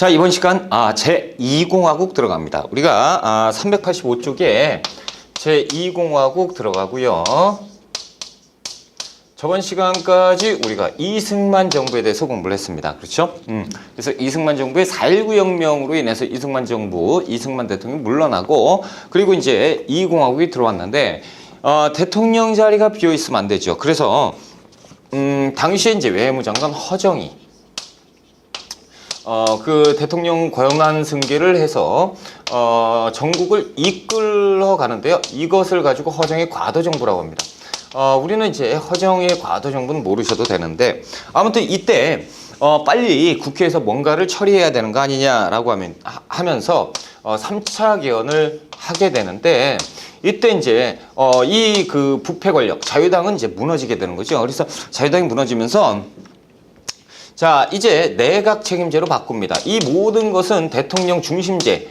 자, 이번 시간 제2공화국 들어갑니다. 우리가 385쪽에 제2공화국 들어가고요. 저번 시간까지 우리가 이승만 정부에 대해서 공부를 했습니다. 그렇죠? 그래서 이승만 정부의 4.19 혁명으로 인해서 이승만 정부, 이승만 대통령이 물러나고, 그리고 이제 이 공화국이 들어왔는데, 대통령 자리가 비어 있으면 안 되죠. 그래서 당시에 이제 외무장관 허정이 그 대통령 권한 승계를 해서 전국을 이끌어 가는데요. 이것을 가지고 허정의 과도 정부라고 합니다. 우리는 이제 허정의 과도 정부는 모르셔도 되는데, 아무튼 이때 빨리 국회에서 뭔가를 처리해야 되는 거 아니냐라고 하면서 3차 개헌을 하게 되는데, 이때 이제 이 그 부패 권력 자유당은 이제 무너지게 되는 거죠. 그래서 자유당이 무너지면서 자, 이제 내각 책임제로 바꿉니다. 이 모든 것은 대통령 중심제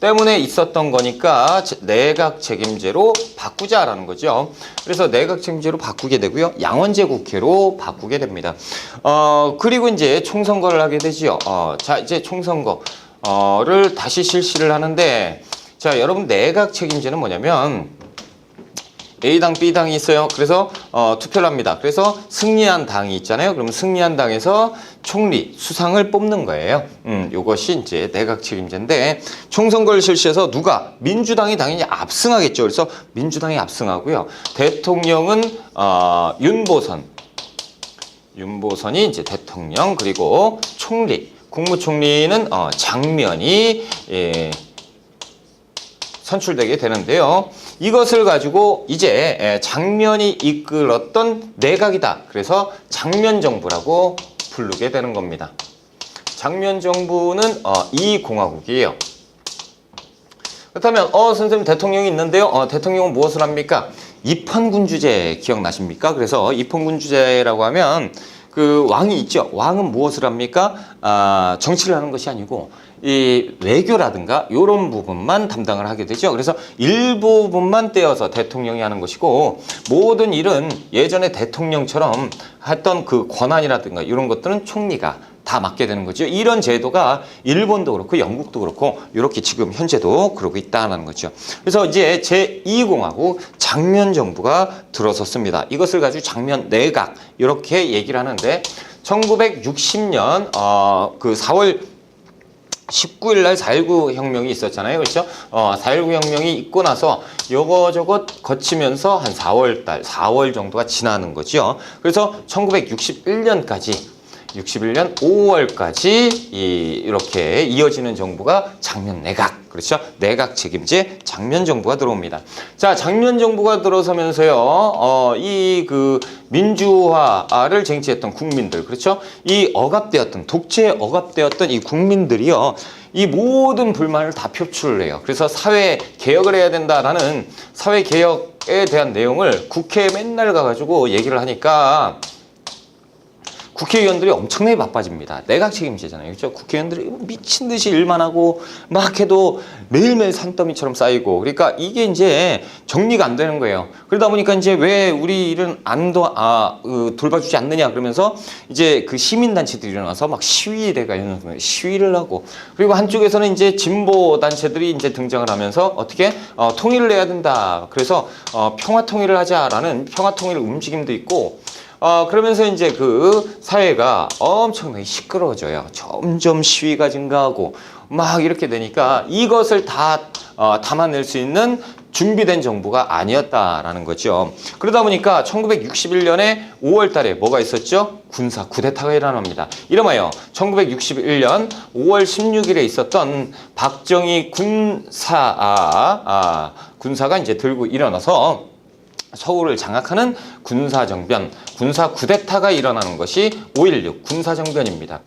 때문에 있었던 거니까 내각 책임제로 바꾸자라는 거죠. 그래서 내각 책임제로 바꾸게 되고요. 양원제 국회로 바꾸게 됩니다. 그리고 이제 총선거를 하게 되죠. 자, 이제 총선거를 다시 실시를 하는데, 자, 여러분 내각 책임제는 뭐냐면 A당, B당이 있어요. 그래서 투표를 합니다. 그래서 승리한 당이 있잖아요. 그러면 승리한 당에서 총리, 수상을 뽑는 거예요. 요것이 이제 내각 책임제인데, 총선거를 실시해서 누가? 민주당이 당연히 압승하겠죠. 그래서 민주당이 압승하고요. 대통령은 윤보선이 이제 대통령, 그리고 총리, 국무총리는 장면이 선출되게 되는데요. 이것을 가지고 이제 장면이 이끌었던 내각이다. 그래서 장면정부라고 부르게 되는 겁니다. 장면정부는 이 공화국이에요. 그렇다면 선생님 대통령이 있는데요. 대통령은 무엇을 합니까? 입헌군주제 기억나십니까? 그래서 입헌군주제라고 하면 그 왕이 있죠. 왕은 무엇을 합니까? 정치를 하는 것이 아니고 이 외교라든가 이런 부분만 담당을 하게 되죠. 그래서 일부분만 떼어서 대통령이 하는 것이고, 모든 일은 예전에 대통령처럼 했던 그 권한이라든가 이런 것들은 총리가 다 맡게 되는 거죠. 이런 제도가 일본도 그렇고 영국도 그렇고 이렇게 지금 현재도 그러고 있다는 거죠. 그래서 이제 제2공화국 장면정부가 들어섰습니다. 이것을 가지고 장면 내각 이렇게 얘기를 하는데, 1960년 그 4월 19일 날 4.19 혁명이 있었잖아요. 그렇죠? 4.19 혁명이 있고 나서 요거저것 거치면서 한 4월 정도가 지나는 거죠. 그래서 1961년까지 61년 5월까지 이렇게 이어지는 정부가 장면 내각, 그렇죠? 내각 책임제 장면 정부가 들어옵니다. 자, 장면 정부가 들어서면서요, 이 그 민주화를 쟁취했던 국민들, 그렇죠? 이 억압되었던 독재에 억압되었던 이 국민들이요, 이 모든 불만을 다 표출을 해요. 그래서 사회 개혁을 해야 된다라는 사회 개혁에 대한 내용을 국회에 맨날 가가지고 얘기를 하니까 국회의원들이 엄청나게 바빠집니다. 내각 책임제잖아요. 그렇죠? 국회의원들이 미친 듯이 일만 하고 막 해도 매일매일 산더미처럼 쌓이고, 그러니까 이게 이제 정리가 안 되는 거예요. 그러다 보니까 이제 왜 우리 일은 돌봐주지 않느냐 그러면서 이제 그 시민단체들이 일어나서 막 시위대가 시위를 하고, 그리고 한쪽에서는 이제 진보 단체들이 이제 등장을 하면서 어떻게 통일을 해야 된다. 그래서 평화 통일을 하자라는 평화 통일 움직임도 있고, 그러면서 이제 그 사회가 엄청나게 시끄러워져요. 점점 시위가 증가하고 막 이렇게 되니까 이것을 다 담아낼 수 있는 준비된 정부가 아니었다라는 거죠. 그러다 보니까 1961년에 5월 달에 뭐가 있었죠? 군사 쿠데타가 일어납니다. 이름하여 1961년 5월 16일에 있었던 박정희 군사가 이제 들고 일어나서 서울을 장악하는 군사정변, 군사 쿠데타가 일어나는 것이 5.16 군사정변입니다.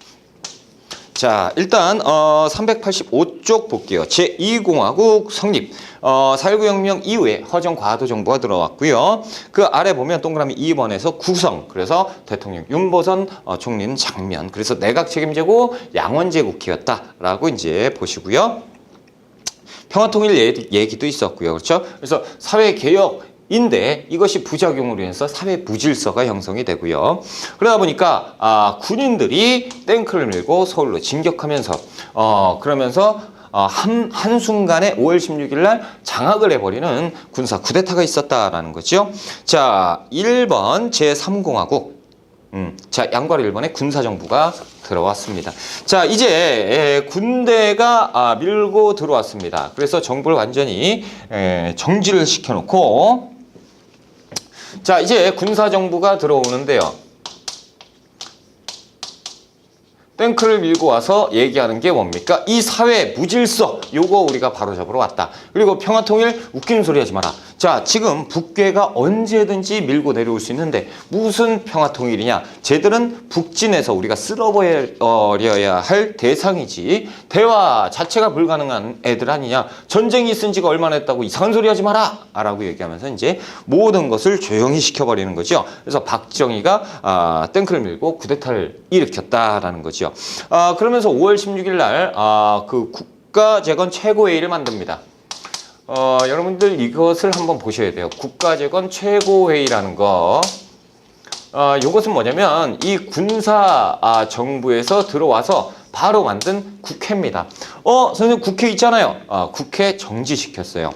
자, 일단 385쪽 볼게요. 제2공화국 성립. 4.19 혁명 이후에 허정 과도 정부가 들어왔고요. 그 아래 보면 동그라미 2번에서 구성. 그래서 대통령 윤보선, 총리는 장면. 그래서 내각 책임제고 양원제 국회였다라고 이제 보시고요. 평화통일 얘기도 있었고요. 그렇죠? 그래서 사회 개혁 인데 이것이 부작용으로 인해서 사회 무질서가 형성이 되고요. 그러다 보니까 군인들이 탱크를 밀고 서울로 진격하면서 그러면서 한순간에 5월 16일 날 장악을 해버리는 군사 쿠데타가 있었다라는 거죠. 자, 1번 제3공화국. 자, 양과로 1번에 군사정부가 들어왔습니다. 자, 이제 군대가 밀고 들어왔습니다. 그래서 정부를 완전히 정지를 시켜놓고, 자, 이제 군사정부가 들어오는데요. 탱크를 밀고 와서 얘기하는 게 뭡니까? 이 사회 무질서, 요거 우리가 바로잡으러 왔다. 그리고 평화통일, 웃기는 소리 하지 마라. 자, 지금 북괴가 언제든지 밀고 내려올 수 있는데 무슨 평화통일이냐? 쟤들은 북진에서 우리가 쓸어버려야 할 대상이지 대화 자체가 불가능한 애들 아니냐? 전쟁이 있은 지가 얼마나 됐다고 이상한 소리 하지 마라! 라고 얘기하면서 이제 모든 것을 조용히 시켜버리는 거죠. 그래서 박정희가 탱크를 밀고 쿠데타를 일으켰다라는 거죠. 그러면서 5월 16일 날 그 국가재건 최고회의를 만듭니다. 여러분들 이것을 한번 보셔야 돼요. 국가재건 최고회의라는 거. 이것은 뭐냐면 이 군사 정부에서 들어와서 바로 만든 국회입니다. 선생님 국회 있잖아요. 국회 정지시켰어요.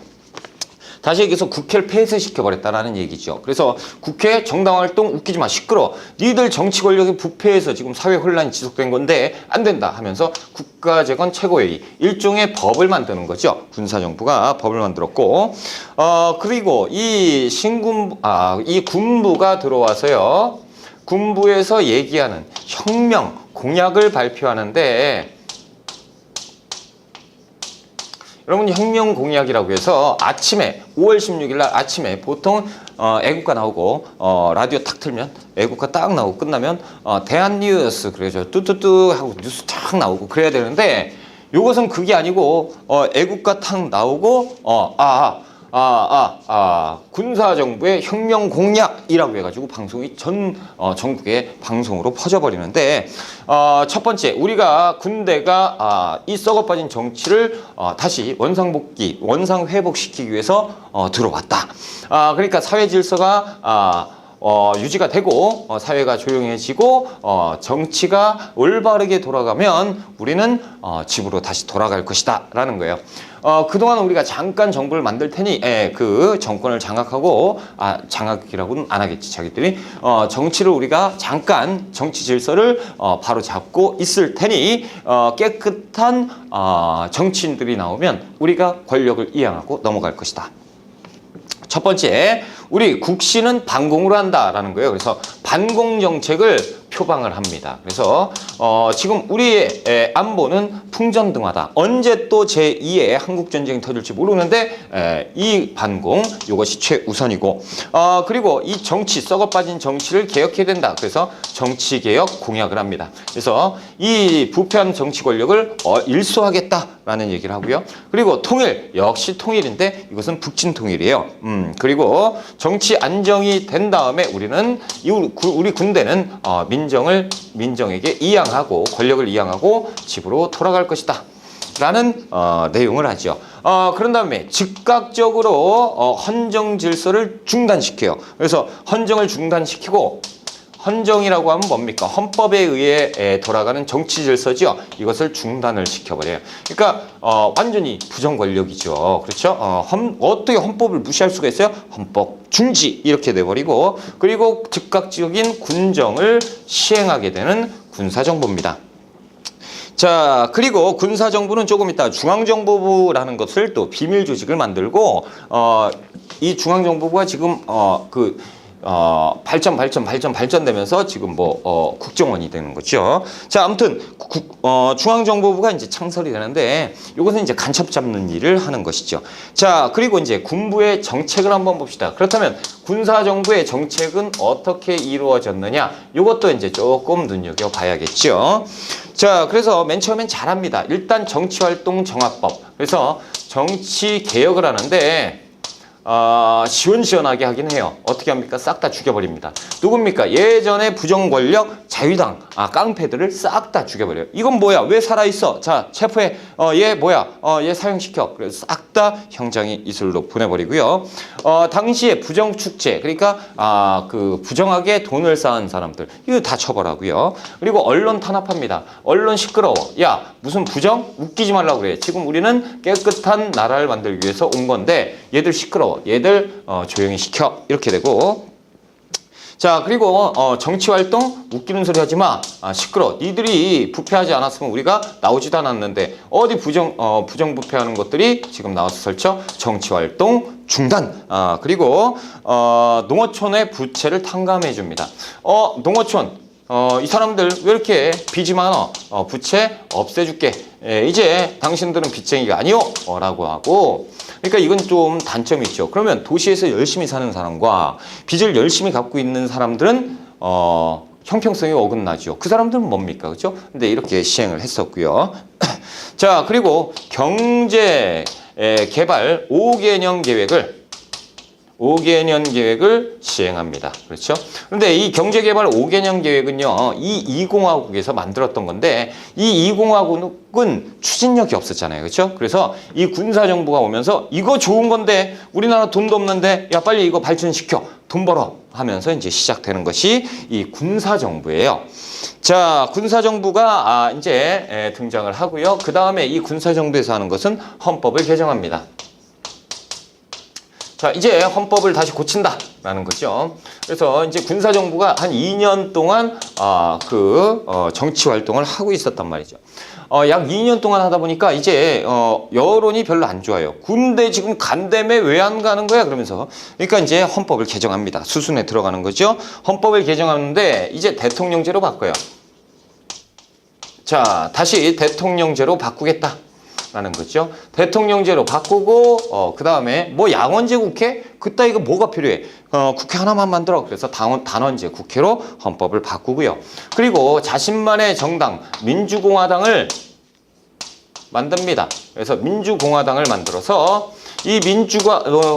다시 얘기해서 국회를 폐쇄시켜버렸다라는 얘기죠. 그래서 국회 정당활동 웃기지 마, 시끄러. 니들 정치 권력이 부패해서 지금 사회 혼란이 지속된 건데 안 된다 하면서 국가재건 최고회의, 일종의 법을 만드는 거죠. 군사정부가 법을 만들었고, 그리고 이 군부가 들어와서요. 군부에서 얘기하는 혁명 공약을 발표하는데, 여러분 혁명 공약이라고 해서 아침에 5월 16일 날 아침에 보통 애국가 나오고 라디오 탁 틀면 애국가 딱 나오고 끝나면 대한뉴스 그래서 뚜뚜뚜 하고 뉴스 탁 나오고 그래야 되는데 요것은 그게 아니고 애국가 탁 나오고 군사정부의 혁명 공약이라고 해가지고 방송이 전국의 방송으로 퍼져버리는데, 첫 번째, 우리가 군대가 이 썩어빠진 정치를 다시 원상회복시키기 위해서 들어왔다. 그러니까 사회 질서가 유지가 되고 사회가 조용해지고 정치가 올바르게 돌아가면 우리는 집으로 다시 돌아갈 것이다 라는 거예요. 그동안 우리가 잠깐 정부를 만들 테니 그 정권을 장악하고 장악이라고는 안 하겠지 자기들이 정치를 우리가 잠깐 정치 질서를 바로 잡고 있을 테니 깨끗한 정치인들이 나오면 우리가 권력을 이양하고 넘어갈 것이다. 첫 번째, 우리 국시는 반공으로 한다라는 거예요. 그래서 반공 정책을 표방을 합니다. 그래서 지금 우리의 안보는 풍전등화다. 언제 또 제2의 한국전쟁이 터질지 모르는데 이 반공 이것이 최우선이고, 그리고 이 정치 썩어빠진 정치를 개혁해야 된다. 그래서 정치개혁 공약을 합니다. 그래서 이 부패한 정치 권력을 일소하겠다라는 얘기를 하고요. 그리고 통일 역시 통일인데 이것은 북진 통일이에요. 그리고 정치 안정이 된 다음에 우리 군대는 민정에게 이양하고 권력을 이양하고 집으로 돌아갈 것이다 라는 내용을 하죠. 그런 다음에 즉각적으로 헌정 질서를 중단시켜요. 그래서 헌정을 중단시키고, 헌정이라고 하면 뭡니까? 헌법에 의해 돌아가는 정치 질서죠. 이것을 중단을 시켜버려요. 그러니까 완전히 부정 권력이죠. 그렇죠? 어떻게 헌법을 무시할 수가 있어요? 헌법 중지 이렇게 돼버리고, 그리고 즉각적인 군정을 시행하게 되는 군사정부입니다. 자, 그리고 군사정부는 조금 이따 중앙정보부라는 것을 또 비밀 조직을 만들고, 이 중앙정보부가 지금 발전되면서 지금 국정원이 되는 거죠. 자, 아무튼 중앙정보부가 이제 창설이 되는데 이것은 이제 간첩 잡는 일을 하는 것이죠. 자, 그리고 이제 군부의 정책을 한번 봅시다. 그렇다면 군사정부의 정책은 어떻게 이루어졌느냐? 이것도 이제 조금 눈여겨봐야겠죠. 자, 그래서 맨 처음엔 잘합니다. 일단 정치활동 정합법. 그래서 정치 개혁을 하는데 시원시원하게 하긴 해요. 어떻게 합니까? 싹 다 죽여버립니다. 누굽니까? 예전에 부정권력 자유당 깡패들을 싹 다 죽여버려요. 이건 뭐야? 왜 살아있어? 자, 체포해. 얘 뭐야? 얘 사형시켜. 그래서 싹 다 형장이 이슬로 보내버리고요. 당시에 부정축제, 그러니까 그 부정하게 돈을 쌓은 사람들 이거 다 처벌하고요. 그리고 언론 탄압합니다. 언론 시끄러워. 야, 무슨 부정? 웃기지 말라고 그래. 지금 우리는 깨끗한 나라를 만들기 위해서 온 건데 얘들 시끄러워. 얘들 조용히 시켜. 이렇게 되고, 자, 그리고 정치활동 웃기는 소리 하지 마. 시끄러. 니들이 부패하지 않았으면 우리가 나오지도 않았는데 어디 부정부패하는 것들이 지금 나와서 설쳐 정치활동 중단. 그리고 농어촌의 부채를 탕감해 줍니다. 농어촌 이 사람들 왜 이렇게 빚이 많아? 부채 없애줄게. 이제 당신들은 빚쟁이가 아니오 라고 하고, 그러니까 이건 좀 단점이 있죠. 그러면 도시에서 열심히 사는 사람과 빚을 열심히 갖고 있는 사람들은 형평성이 어긋나죠. 그 사람들은 뭡니까? 그렇죠? 근데 이렇게 시행을 했었고요. 자, 그리고 경제 개발 5개년 계획을 시행합니다. 그렇죠? 그런데 이 경제개발 5개년 계획은요, 이 2공화국에서 만들었던 건데, 이 2공화국은 추진력이 없었잖아요. 그렇죠? 그래서 이 군사정부가 오면서 이거 좋은 건데, 우리나라 돈도 없는데, 야, 빨리 이거 발전시켜. 돈 벌어. 하면서 이제 시작되는 것이 이 군사정부예요. 자, 군사정부가 이제 등장을 하고요. 그 다음에 이 군사정부에서 하는 것은 헌법을 개정합니다. 자, 이제 헌법을 다시 고친다라는 거죠. 그래서 이제 군사정부가 한 2년 동안 정치 활동을 하고 있었단 말이죠. 약 2년 동안 하다 보니까 이제 여론이 별로 안 좋아요. 군대 지금 간다며 왜 안 가는 거야? 그러면서, 그러니까 이제 헌법을 개정합니다. 수순에 들어가는 거죠. 헌법을 개정하는데 이제 대통령제로 바꿔요. 자, 다시 대통령제로 바꾸겠다. 라는 거죠. 대통령제로 바꾸고, 그 다음에 뭐 양원제 국회? 그따 이거 뭐가 필요해? 국회 하나만 만들어. 그래서 단원제 국회로 헌법을 바꾸고요. 그리고 자신만의 정당, 민주공화당을 만듭니다. 그래서 민주공화당을 만들어서 이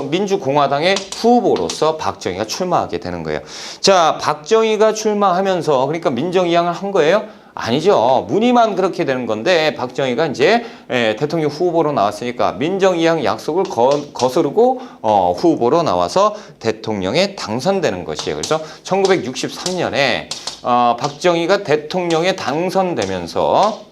민주공화당의 후보로서 박정희가 출마하게 되는 거예요. 자, 박정희가 출마하면서 그러니까 민정이양을 한 거예요? 아니죠. 문의만 그렇게 되는 건데, 박정희가 이제 대통령 후보로 나왔으니까 민정이양 약속을 거스르고 후보로 나와서 대통령에 당선되는 것이에요. 그래서 1963년에 박정희가 대통령에 당선되면서,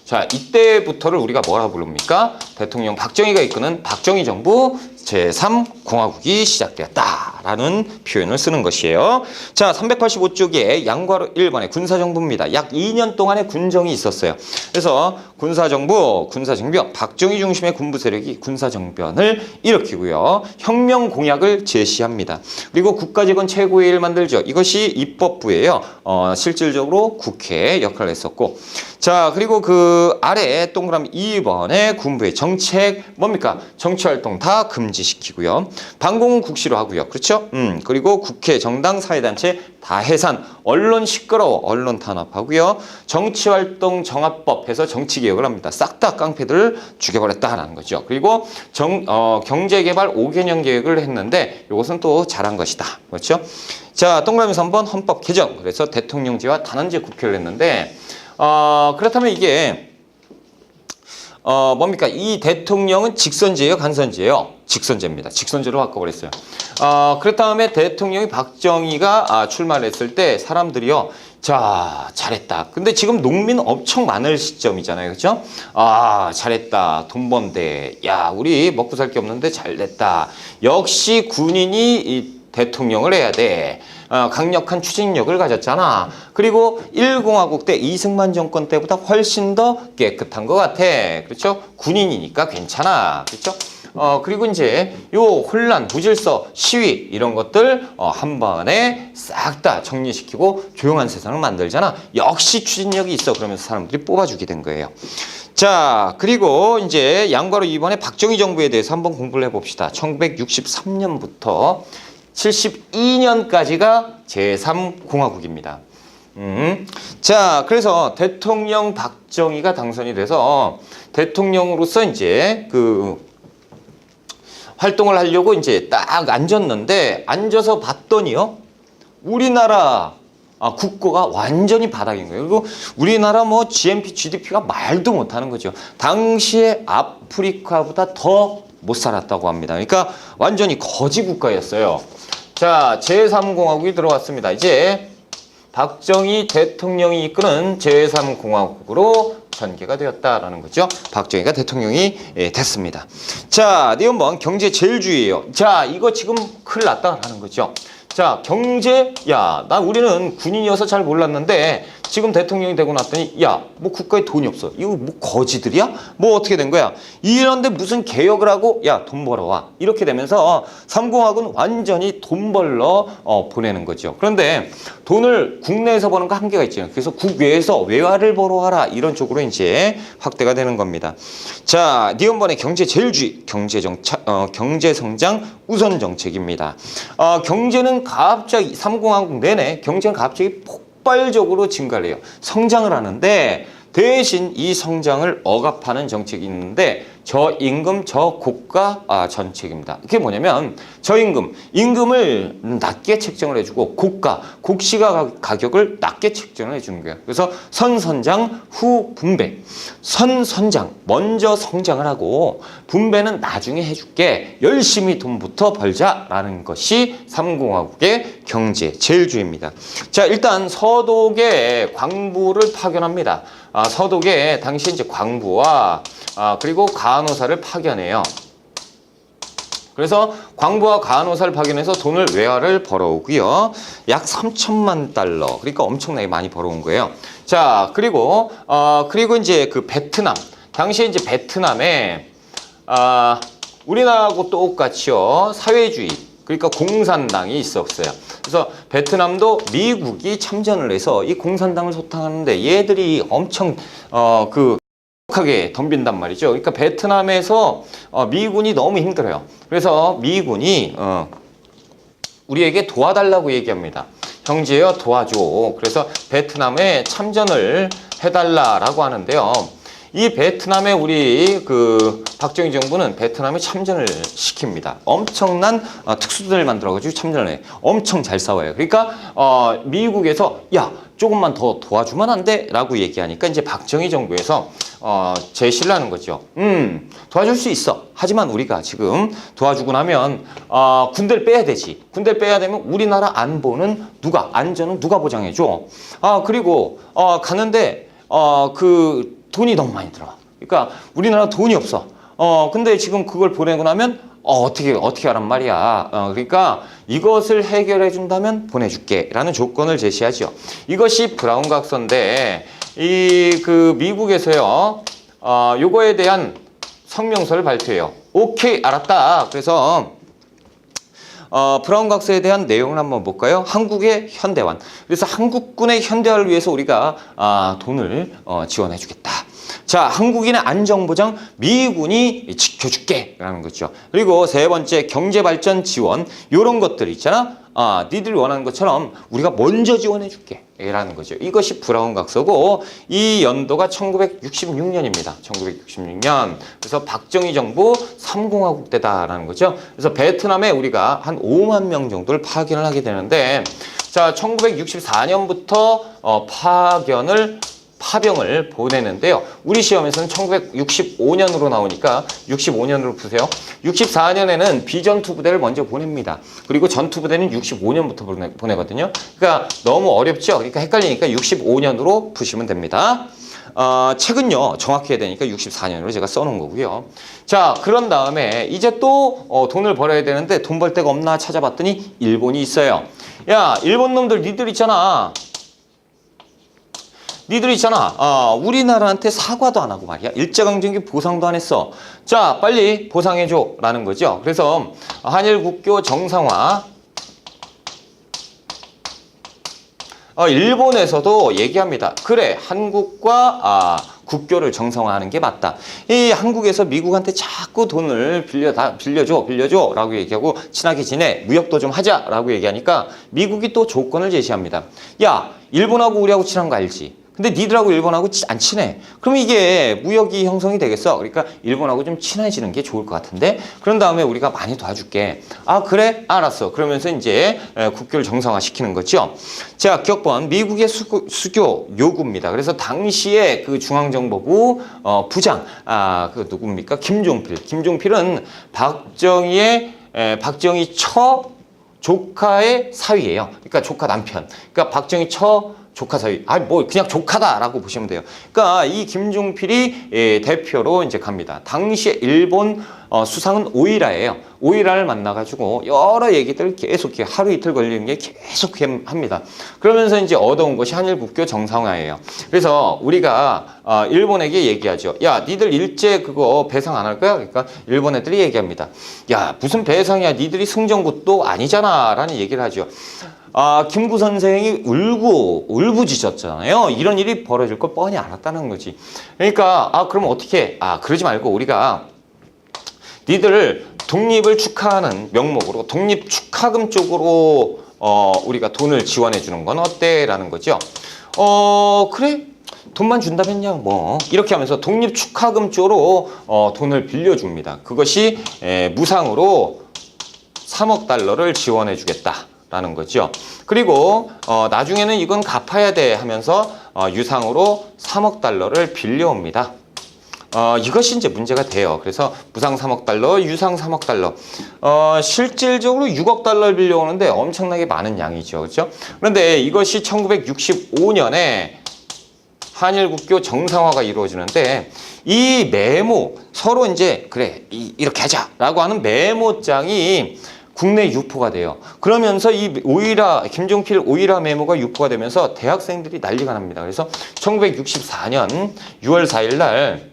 자, 이때부터를 우리가 뭐라 부릅니까? 대통령 박정희가 이끄는 박정희 정부 제3공화국이 시작되었다라는 표현을 쓰는 것이에요. 자, 385쪽에 양괄호 1번의 군사정부입니다. 약 2년 동안의 군정이 있었어요. 그래서 군사정변, 박정희 중심의 군부 세력이 군사정변을 일으키고요. 혁명 공약을 제시합니다. 그리고 국가재건 최고회의를 만들죠. 이것이 입법부예요. 실질적으로 국회 역할을 했었고, 자, 그리고 그 아래 동그라미 2번의 군부의 정책 뭡니까? 정치활동 다 금지시키고요. 반공은 국시로 하고요. 그렇죠? 그리고 국회, 정당, 사회단체 다 해산, 언론 시끄러워, 언론 탄압하고요. 정치활동 정합법 해서 정치개혁을 합니다. 싹 다 깡패들을 죽여버렸다라는 거죠. 그리고 경제개발 5개년 계획을 했는데 이것은 또 잘한 것이다. 그렇죠? 자, 동그라미 3번 헌법 개정. 그래서 대통령제와 단원제 국회를 했는데, 그렇다면 이게 뭡니까? 이 대통령은 직선제예요, 간선제예요? 직선제입니다. 직선제로 바꿔버렸어요. 그렇 다음에 대통령이 박정희가 출마를 했을 때 사람들이요, 자, 잘했다. 근데 지금 농민 엄청 많을 시점이잖아요. 그렇죠? 잘했다. 돈 번대. 야, 우리 먹고 살 게 없는데 잘 됐다. 역시 군인이 이 대통령을 해야 돼. 강력한 추진력을 가졌잖아. 그리고 1공화국 때 이승만 정권 때보다 훨씬 더 깨끗한 것 같아. 그렇죠? 군인이니까 괜찮아. 그렇죠? 그리고 이제 요 혼란, 무질서, 시위 이런 것들 한 번에 싹 다 정리시키고 조용한 세상을 만들잖아. 역시 추진력이 있어. 그러면서 사람들이 뽑아주게 된 거예요. 자, 그리고 이제 양괄호 2번의 박정희 정부에 대해서 한번 공부를 해봅시다. 1963년부터 72년까지가 제3공화국입니다. 자, 그래서 대통령 박정희가 당선이 돼서 대통령으로서 이제 활동을 하려고 이제 딱 앉았는데 앉아서 봤더니요. 우리나라 국고가 완전히 바닥인 거예요. 그리고 우리나라 뭐 GNP, GDP가 말도 못하는 거죠. 당시에 아프리카보다 더 못 살았다고 합니다. 그러니까 완전히 거지 국가였어요. 자, 제3공화국이 들어왔습니다. 이제 박정희 대통령이 이끄는 제3공화국으로 전개가 되었다라는 거죠. 박정희가 대통령이 됐습니다. 자, 니은번 경제 제일주의예요. 자, 이거 지금 큰일 났다라는 거죠. 자, 경제, 야, 우리는 군인이어서 잘 몰랐는데 지금 대통령이 되고 났더니 야, 뭐 국가에 돈이 없어. 이거 뭐 거지들이야? 뭐 어떻게 된 거야? 이런데 무슨 개혁을 하고 야, 돈 벌어와. 이렇게 되면서 삼공학은 완전히 돈 벌러 보내는 거죠. 그런데 돈을 국내에서 버는 거 한계가 있잖아요. 그래서 국외에서 외화를 벌어와라. 이런 쪽으로 이제 확대가 되는 겁니다. 자, 니은번의 경제 제일주의, 경제 성장 우선 정책입니다. 경제는 갑자기 삼공화국 내내 경제는 갑자기 폭발적으로 증가를 해요. 성장을 하는데 대신 이 성장을 억압하는 정책이 있는데 저임금 저고가 정책입니다. 그게 뭐냐면 임금을 낮게 책정을 해주고 곡시가 가격을 낮게 책정을 해주는 거예요. 그래서 선성장 후 분배. 선성장 먼저 성장을 하고 분배는 나중에 해줄게. 열심히 돈부터 벌자라는 것이 삼공화국의 경제 제일주의입니다. 자, 일단 서독에 광부를 파견합니다. 서독에 당시 이제 광부와 그리고 간호사를 파견해요. 그래서 광부와 간호사를 파견해서 돈을 외화를 벌어오고요. 약 3천만 달러. 그러니까 엄청나게 많이 벌어온 거예요. 자, 그리고 이제 그 베트남. 당시에 이제 베트남에 우리나라하고 똑같이요. 사회주의. 그러니까 공산당이 있었어요. 그래서 베트남도 미국이 참전을 해서 이 공산당을 소탕하는데 얘들이 엄청 하게 덤빈단 말이죠. 그러니까 베트남에서 미군이 너무 힘들어요. 그래서 미군이 우리에게 도와달라고 얘기합니다. 형제여 도와줘. 그래서 베트남에 참전을 해달라라고 하는데요. 이 베트남에 우리 박정희 정부는 베트남에 참전을 시킵니다. 엄청난 특수들을 만들어가지고 참전을 해. 엄청 잘 싸워요. 그러니까 미국에서 야, 조금만 더 도와주면 안 돼? 라고 얘기하니까 이제 박정희 정부에서 제시를 하는 거죠. 도와줄 수 있어. 하지만 우리가 지금 도와주고 나면 군대를 빼야 되지. 군대를 빼야 되면 우리나라 안보는 안전은 누가 보장해줘? 그리고 가는데 돈이 너무 많이 들어. 그러니까 우리나라 돈이 없어. 근데 지금 그걸 보내고 나면 어떻게 하란 말이야. 그러니까 이것을 해결해 준다면 보내줄게 라는 조건을 제시하죠. 이것이 브라운 각서인데 미국에서요. 요거에 대한 성명서를 발표해요. 오케이, 알았다. 그래서 브라운 각서에 대한 내용을 한번 볼까요? 한국의 현대화. 그래서 한국군의 현대화를 위해서 우리가 돈을 지원해 주겠다. 자, 한국인의 안전보장 미군이 지켜줄게 라는 거죠. 그리고 세 번째 경제발전 지원 이런 것들 있잖아. 니들이 원하는 것처럼 우리가 먼저 지원해 줄게 라는 거죠. 이것이 브라운 각서고 이 연도가 1966년입니다. 1966년. 그래서 박정희 정부 3공화국 때다라는 거죠. 그래서 베트남에 우리가 한 5만 명 정도를 파견을 하게 되는데 자, 1964년부터 파병을 보내는데요. 우리 시험에서는 1965년으로 나오니까 65년으로 푸세요. 64년에는 비전투 부대를 먼저 보냅니다. 그리고 전투 부대는 65년부터 보내거든요. 그러니까 너무 어렵죠? 그러니까 헷갈리니까 65년으로 푸시면 됩니다. 책은요, 정확히 해야 되니까 64년으로 제가 써놓은 거고요. 자, 그런 다음에 이제 또 돈을 벌어야 되는데 돈 벌 데가 없나 찾아봤더니 일본이 있어요. 야, 일본 놈들 니들 있잖아. 우리나라한테 사과도 안 하고 말이야. 일제강점기 보상도 안 했어. 자, 빨리 보상해줘 라는 거죠. 그래서 한일 국교 정상화. 일본에서도 얘기합니다. 그래, 한국과 국교를 정상화하는 게 맞다. 이 한국에서 미국한테 자꾸 돈을 빌려줘 라고 얘기하고 친하게 지내, 무역도 좀 하자 라고 얘기하니까 미국이 또 조건을 제시합니다. 야, 일본하고 우리하고 친한 거 알지? 근데 니들하고 일본하고 안 친해. 그럼 이게 무역이 형성이 되겠어. 그러니까 일본하고 좀 친해지는 게 좋을 것 같은데 그런 다음에 우리가 많이 도와줄게. 아 그래? 알았어. 그러면서 이제 국교를 정상화 시키는 거죠. 자, 기억번 미국의 수교 요구입니다. 그래서 당시에 그 중앙정보부 부장 그 누굽니까? 김종필은 박정희 조카의 사위예요. 그러니까 조카 남편. 그러니까 박정희 조카 사위. 뭐 그냥 조카다라고 보시면 돼요. 그러니까 이 김종필이 대표로 이제 갑니다. 당시에 일본 수상은 오이라예요. 오이라를 만나가지고 여러 얘기들 계속 하루 이틀 걸리는 게 계속 합니다. 그러면서 이제 얻어온 것이 한일 국교 정상화예요. 그래서 우리가 일본에게 얘기하죠. 야, 니들 일제 그거 배상 안 할 거야? 그러니까 일본 애들이 얘기합니다. 야, 무슨 배상이야? 니들이 승전국도 아니잖아. 라는 얘기를 하죠. 김구 선생이 울부짖었잖아요. 이런 일이 벌어질 걸 뻔히 알았다는 거지. 그러니까 그럼 어떻게? 그러지 말고 우리가 니들 독립을 축하하는 명목으로 독립 축하금 쪽으로 우리가 돈을 지원해 주는 건 어때? 라는 거죠. 그래? 돈만 준다면야 뭐 이렇게 하면서 독립 축하금 쪽으로 돈을 빌려줍니다. 그것이 무상으로 3억 달러를 지원해 주겠다. 라는 거죠. 그리고 나중에는 이건 갚아야 돼 하면서 유상으로 3억 달러를 빌려옵니다. 이것이 이제 문제가 돼요. 그래서 무상 3억 달러, 유상 3억 달러. 실질적으로 6억 달러를 빌려오는데 엄청나게 많은 양이죠. 그렇죠? 그런데 이것이 1965년에 한일 국교 정상화가 이루어지는데 이 메모 서로 이제 그래 이렇게 하자라고 하는 메모장이 국내 유포가 돼요. 그러면서 이 김종필 오이라 메모가 유포가 되면서 대학생들이 난리가 납니다. 그래서 1964년 6월 4일 날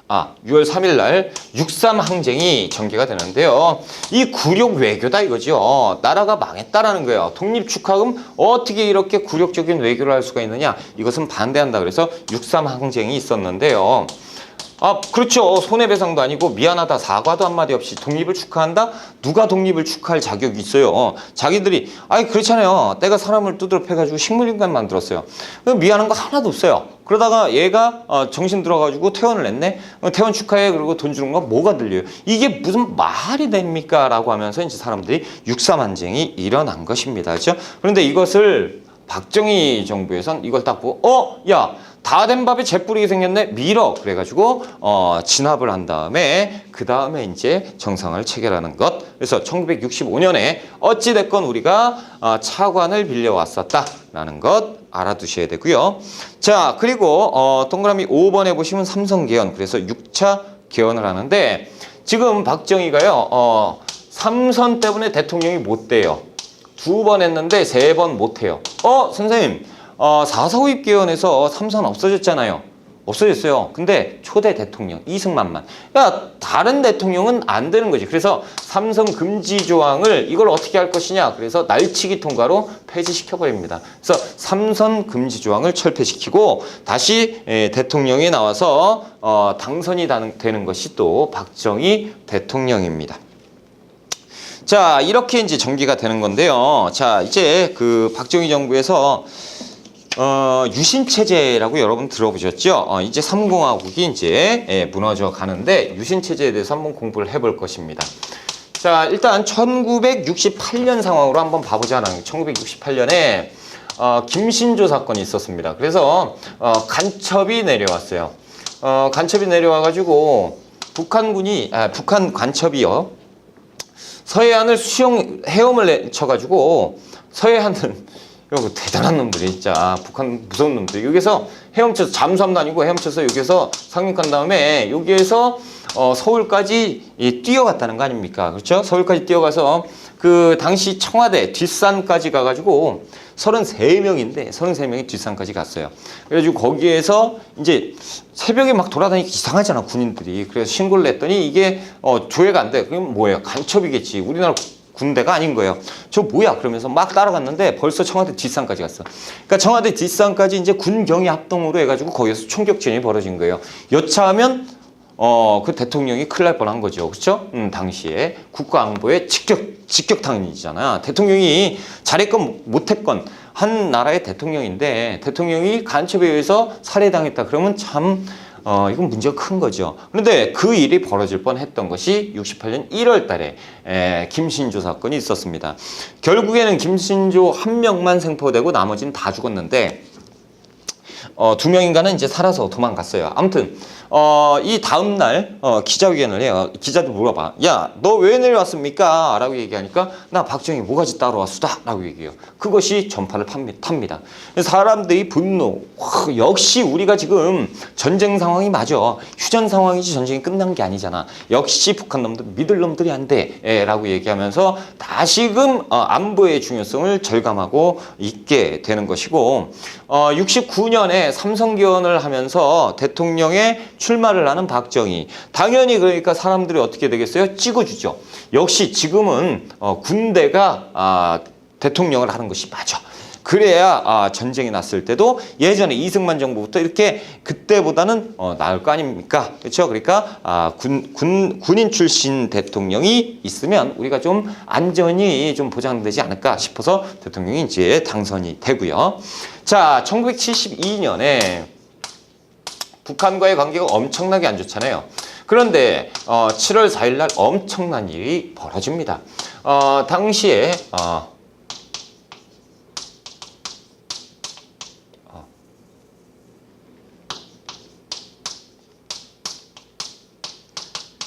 6월 3일 날 6.3 항쟁이 전개가 되는데요. 이 굴욕 외교다 이거죠. 나라가 망했다라는 거예요. 독립 축하금 어떻게 이렇게 굴욕적인 외교를 할 수가 있느냐. 이것은 반대한다. 그래서 6.3 항쟁이 있었는데요. 그렇죠. 손해배상도 아니고 미안하다 사과도 한마디 없이 독립을 축하한다? 누가 독립을 축하할 자격이 있어요? 자기들이 그렇잖아요. 내가 사람을 두드려 패가지고 식물인간 만들었어요. 미안한 거 하나도 없어요. 그러다가 얘가 정신 들어가지고 퇴원을 했네? 퇴원 축하해. 그리고 돈 주는 건 뭐가 들려요? 이게 무슨 말이 됩니까? 라고 하면서 이제 사람들이 6.3 항쟁이 일어난 것입니다. 그렇죠? 그런데 이것을 박정희 정부에선 이걸 딱 보고 야 다 된 밥에 재뿌리게 생겼네 밀어 그래가지고 진압을 한 다음에 그 다음에 이제 정상을 체결하는 것. 그래서 1965년에 어찌 됐건 우리가 차관을 빌려왔었다라는 것 알아두셔야 되고요. 자, 그리고 동그라미 5번에 보시면 삼성 개헌. 그래서 6차 개헌을 하는데 지금 박정희가요 3선 때문에 대통령이 못 돼요. 2번 했는데 3번 못 해요. 선생님 4.4 후입개헌에서 3선 없어졌잖아요. 없어졌어요. 근데 초대 대통령 이승만만. 다른 대통령은 안 되는 거지. 그래서 3선 금지 조항을 이걸 어떻게 할 것이냐. 그래서 날치기 통과로 폐지시켜버립니다. 그래서 3선 금지 조항을 철폐시키고 다시 대통령이 나와서 당선이 되는 것이 또 박정희 대통령입니다. 자, 이렇게 이제 전개가 되는 건데요. 자, 이제 그 박정희 정부에서 유신체제라고 여러분 들어보셨죠? 이제 3공화국이 이제 무너져 가는데 유신체제에 대해서 한번 공부를 해볼 것입니다. 자, 일단 1968년 상황으로 한번 봐보자. 1968년에 김신조 사건이 있었습니다. 그래서 간첩이 내려왔어요. 간첩이 내려와가지고 북한 간첩이요. 서해안을 헤엄을 쳐가지고 서해안은 이거 대단한 놈들이 진짜 북한 무서운 놈들. 여기서 헤엄쳐서 잠수함도 아니고 헤엄쳐서 여기서 상륙한 다음에 여기에서 서울까지 뛰어갔다는 거 아닙니까? 그렇죠? 서울까지 뛰어가서 그 당시 청와대 뒷산까지 가가지고 33명인데 33명이 뒷산까지 갔어요. 그래가지고 거기에서 이제 새벽에 막 돌아다니기 이상하잖아 군인들이. 그래서 신고를 냈더니 이게 조회가 안 돼. 그럼 뭐예요? 간첩이겠지. 우리나라 군대가 아닌 거예요. 저 뭐야? 그러면서 막 따라갔는데 벌써 청와대 뒷산까지 갔어. 그러니까 청와대 뒷산까지 이제 군경이 합동으로 해가지고 거기서 총격전이 벌어진 거예요. 여차하면 그 대통령이 큰일 날 뻔한 거죠. 그렇죠? 당시에 국가안보의 직격탄이잖아. 대통령이 잘했건 못했건 한 나라의 대통령인데 대통령이 간첩에 의해서 살해당했다. 그러면 참 이건 문제가 큰 거죠. 그런데 그 일이 벌어질 뻔했던 것이 68년 1월 달에 김신조 사건이 있었습니다. 결국에는 김신조 한 명만 생포되고 나머지는 다 죽었는데 2명인가는 이제 살아서 도망갔어요. 아무튼 이 다음날 기자회견을 해요. 기자들 물어봐. 야, 너 왜 내려왔습니까? 라고 얘기하니까 나 박정희 모가지 따러 왔수다 라고 얘기해요. 그것이 전파를 탑니다. 사람들이 분노. 역시 우리가 지금 전쟁 상황이 맞아. 휴전 상황이지 전쟁이 끝난 게 아니잖아. 역시 북한 놈들 믿을 놈들이 안 돼. 라고 얘기하면서 다시금 안보의 중요성을 절감하고 있게 되는 것이고 69년에 삼성개헌을 하면서 대통령의 출마를 하는 박정희. 당연히 그러니까 사람들이 어떻게 되겠어요? 찍어주죠. 역시 지금은 군대가 대통령을 하는 것이 맞아. 그래야 전쟁이 났을 때도 예전에 이승만 정부부터 이렇게 그때보다는 나을 거 아닙니까? 그렇죠? 그러니까 군인 출신 대통령이 있으면 우리가 좀 안전이 좀 보장되지 않을까 싶어서 대통령이 이제 당선이 되고요. 자, 1972년에 북한과의 관계가 엄청나게 안 좋잖아요. 그런데 7월 4일 날 엄청난 일이 벌어집니다. 당시에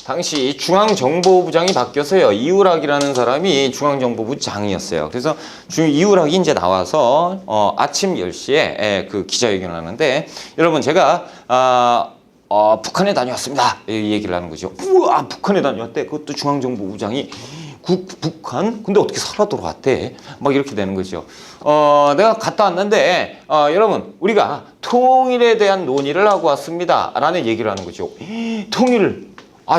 당시 중앙정보부장이 바뀌었어요. 이우락이라는 사람이 중앙정보부장이었어요. 그래서 이우락이 이제 나와서 아침 10시에 그 기자회견을 하는데 여러분 제가 북한에 다녀왔습니다. 이 얘기를 하는 거죠. 우와, 북한에 다녀왔대. 그것도 중앙정보부장이 북한? 근데 어떻게 살아 돌아왔대? 막 이렇게 되는 거죠. 내가 갔다 왔는데 여러분 우리가 통일에 대한 논의를 하고 왔습니다. 라는 얘기를 하는 거죠. 통일을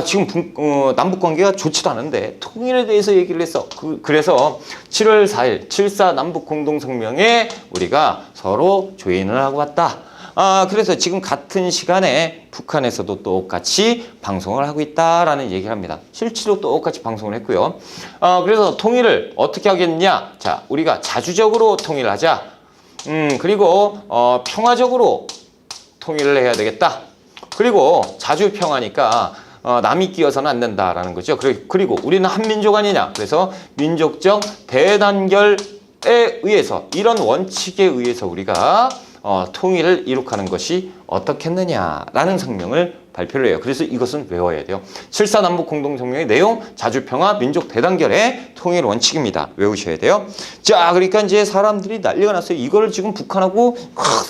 지금 남북 관계가 좋지도 않은데 통일에 대해서 얘기를 했어. 그래서 7월 4일 7.4 남북 공동성명에 우리가 서로 조인을 하고 왔다. 그래서 지금 같은 시간에 북한에서도 똑같이 방송을 하고 있다라는 얘기를 합니다. 실제로 똑같이 방송을 했고요. 그래서 통일을 어떻게 하겠냐? 자, 우리가 자주적으로 통일하자. 그리고 평화적으로 통일을 해야 되겠다. 그리고 자주 평화니까 남이 끼어서는 안 된다라는 거죠. 그리고 우리는 한민족 아니냐. 그래서 민족적 대단결에 의해서 이런 원칙에 의해서 우리가 통일을 이룩하는 것이 어떻겠느냐라는 성명을 발표를 해요. 그래서 이것은 외워야 돼요. 7.4 남북 공동성명의 내용, 자주평화, 민족 대단결의 통일 원칙입니다. 외우셔야 돼요. 자, 그러니까 이제 사람들이 난리가 났어요. 이거를 지금 북한하고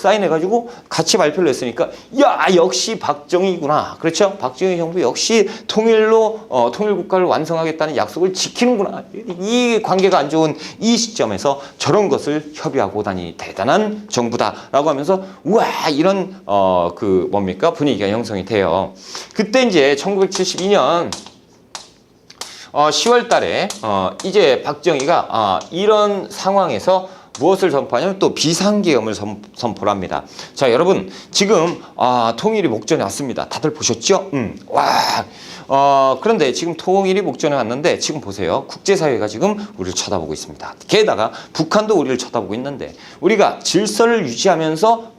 사인해가지고 같이 발표를 했으니까 야, 역시 박정희구나. 그렇죠? 박정희 정부 역시 통일로 통일 국가를 완성하겠다는 약속을 지키는구나. 이 관계가 안 좋은 이 시점에서 저런 것을 협의하고 다니 대단한 정부다라고 하면서 우와, 이런 뭡니까? 분위기가 형성이 돼요. 그때 이제 1972년 10월 달에 이제 박정희가 이런 상황에서 무엇을 선포하냐면 또 비상계엄을 선포를 합니다. 자, 여러분 지금 통일이 목전에 왔습니다. 다들 보셨죠? 그런데 지금 통일이 목전에 왔는데 지금 보세요. 국제사회가 지금 우리를 쳐다보고 있습니다. 게다가 북한도 우리를 쳐다보고 있는데 우리가 질서를 유지하면서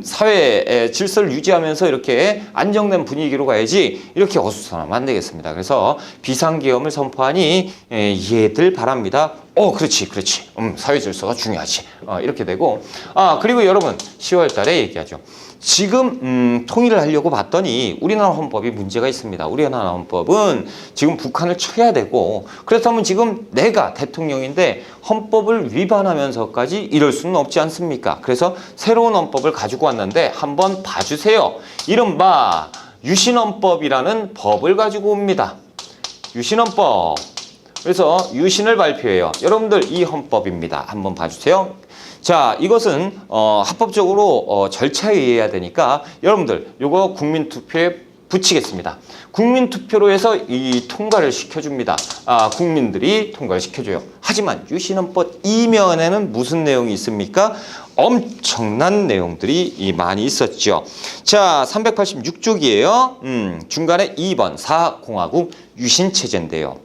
사회의 질서를 유지하면서 이렇게 안정된 분위기로 가야지 이렇게 어수선하면 안 되겠습니다. 그래서 비상계엄을 선포하니 이해들 바랍니다. 그렇지. 사회 질서가 중요하지. 이렇게 되고 그리고 여러분 10월 달에 얘기하죠. 지금 통일을 하려고 봤더니 우리나라 헌법이 문제가 있습니다. 우리나라 헌법은 지금 북한을 쳐야 되고 그렇다면 지금 내가 대통령인데 헌법을 위반하면서까지 이럴 수는 없지 않습니까? 그래서 새로운 헌법을 가지고 왔는데 한번 봐주세요. 이른바 유신헌법이라는 법을 가지고 옵니다. 유신헌법. 그래서 유신을 발표해요. 여러분들 이 헌법입니다. 한번 봐주세요. 자, 이것은 합법적으로 절차에 의해야 되니까 여러분들 요거 국민투표에 붙이겠습니다. 국민투표로 해서 이 통과를 시켜줍니다. 국민들이 통과를 시켜줘요. 하지만 유신헌법 이면에는 무슨 내용이 있습니까? 엄청난 내용들이 많이 있었죠. 자, 386쪽이에요. 중간에 2번 사공화국 유신체제인데요.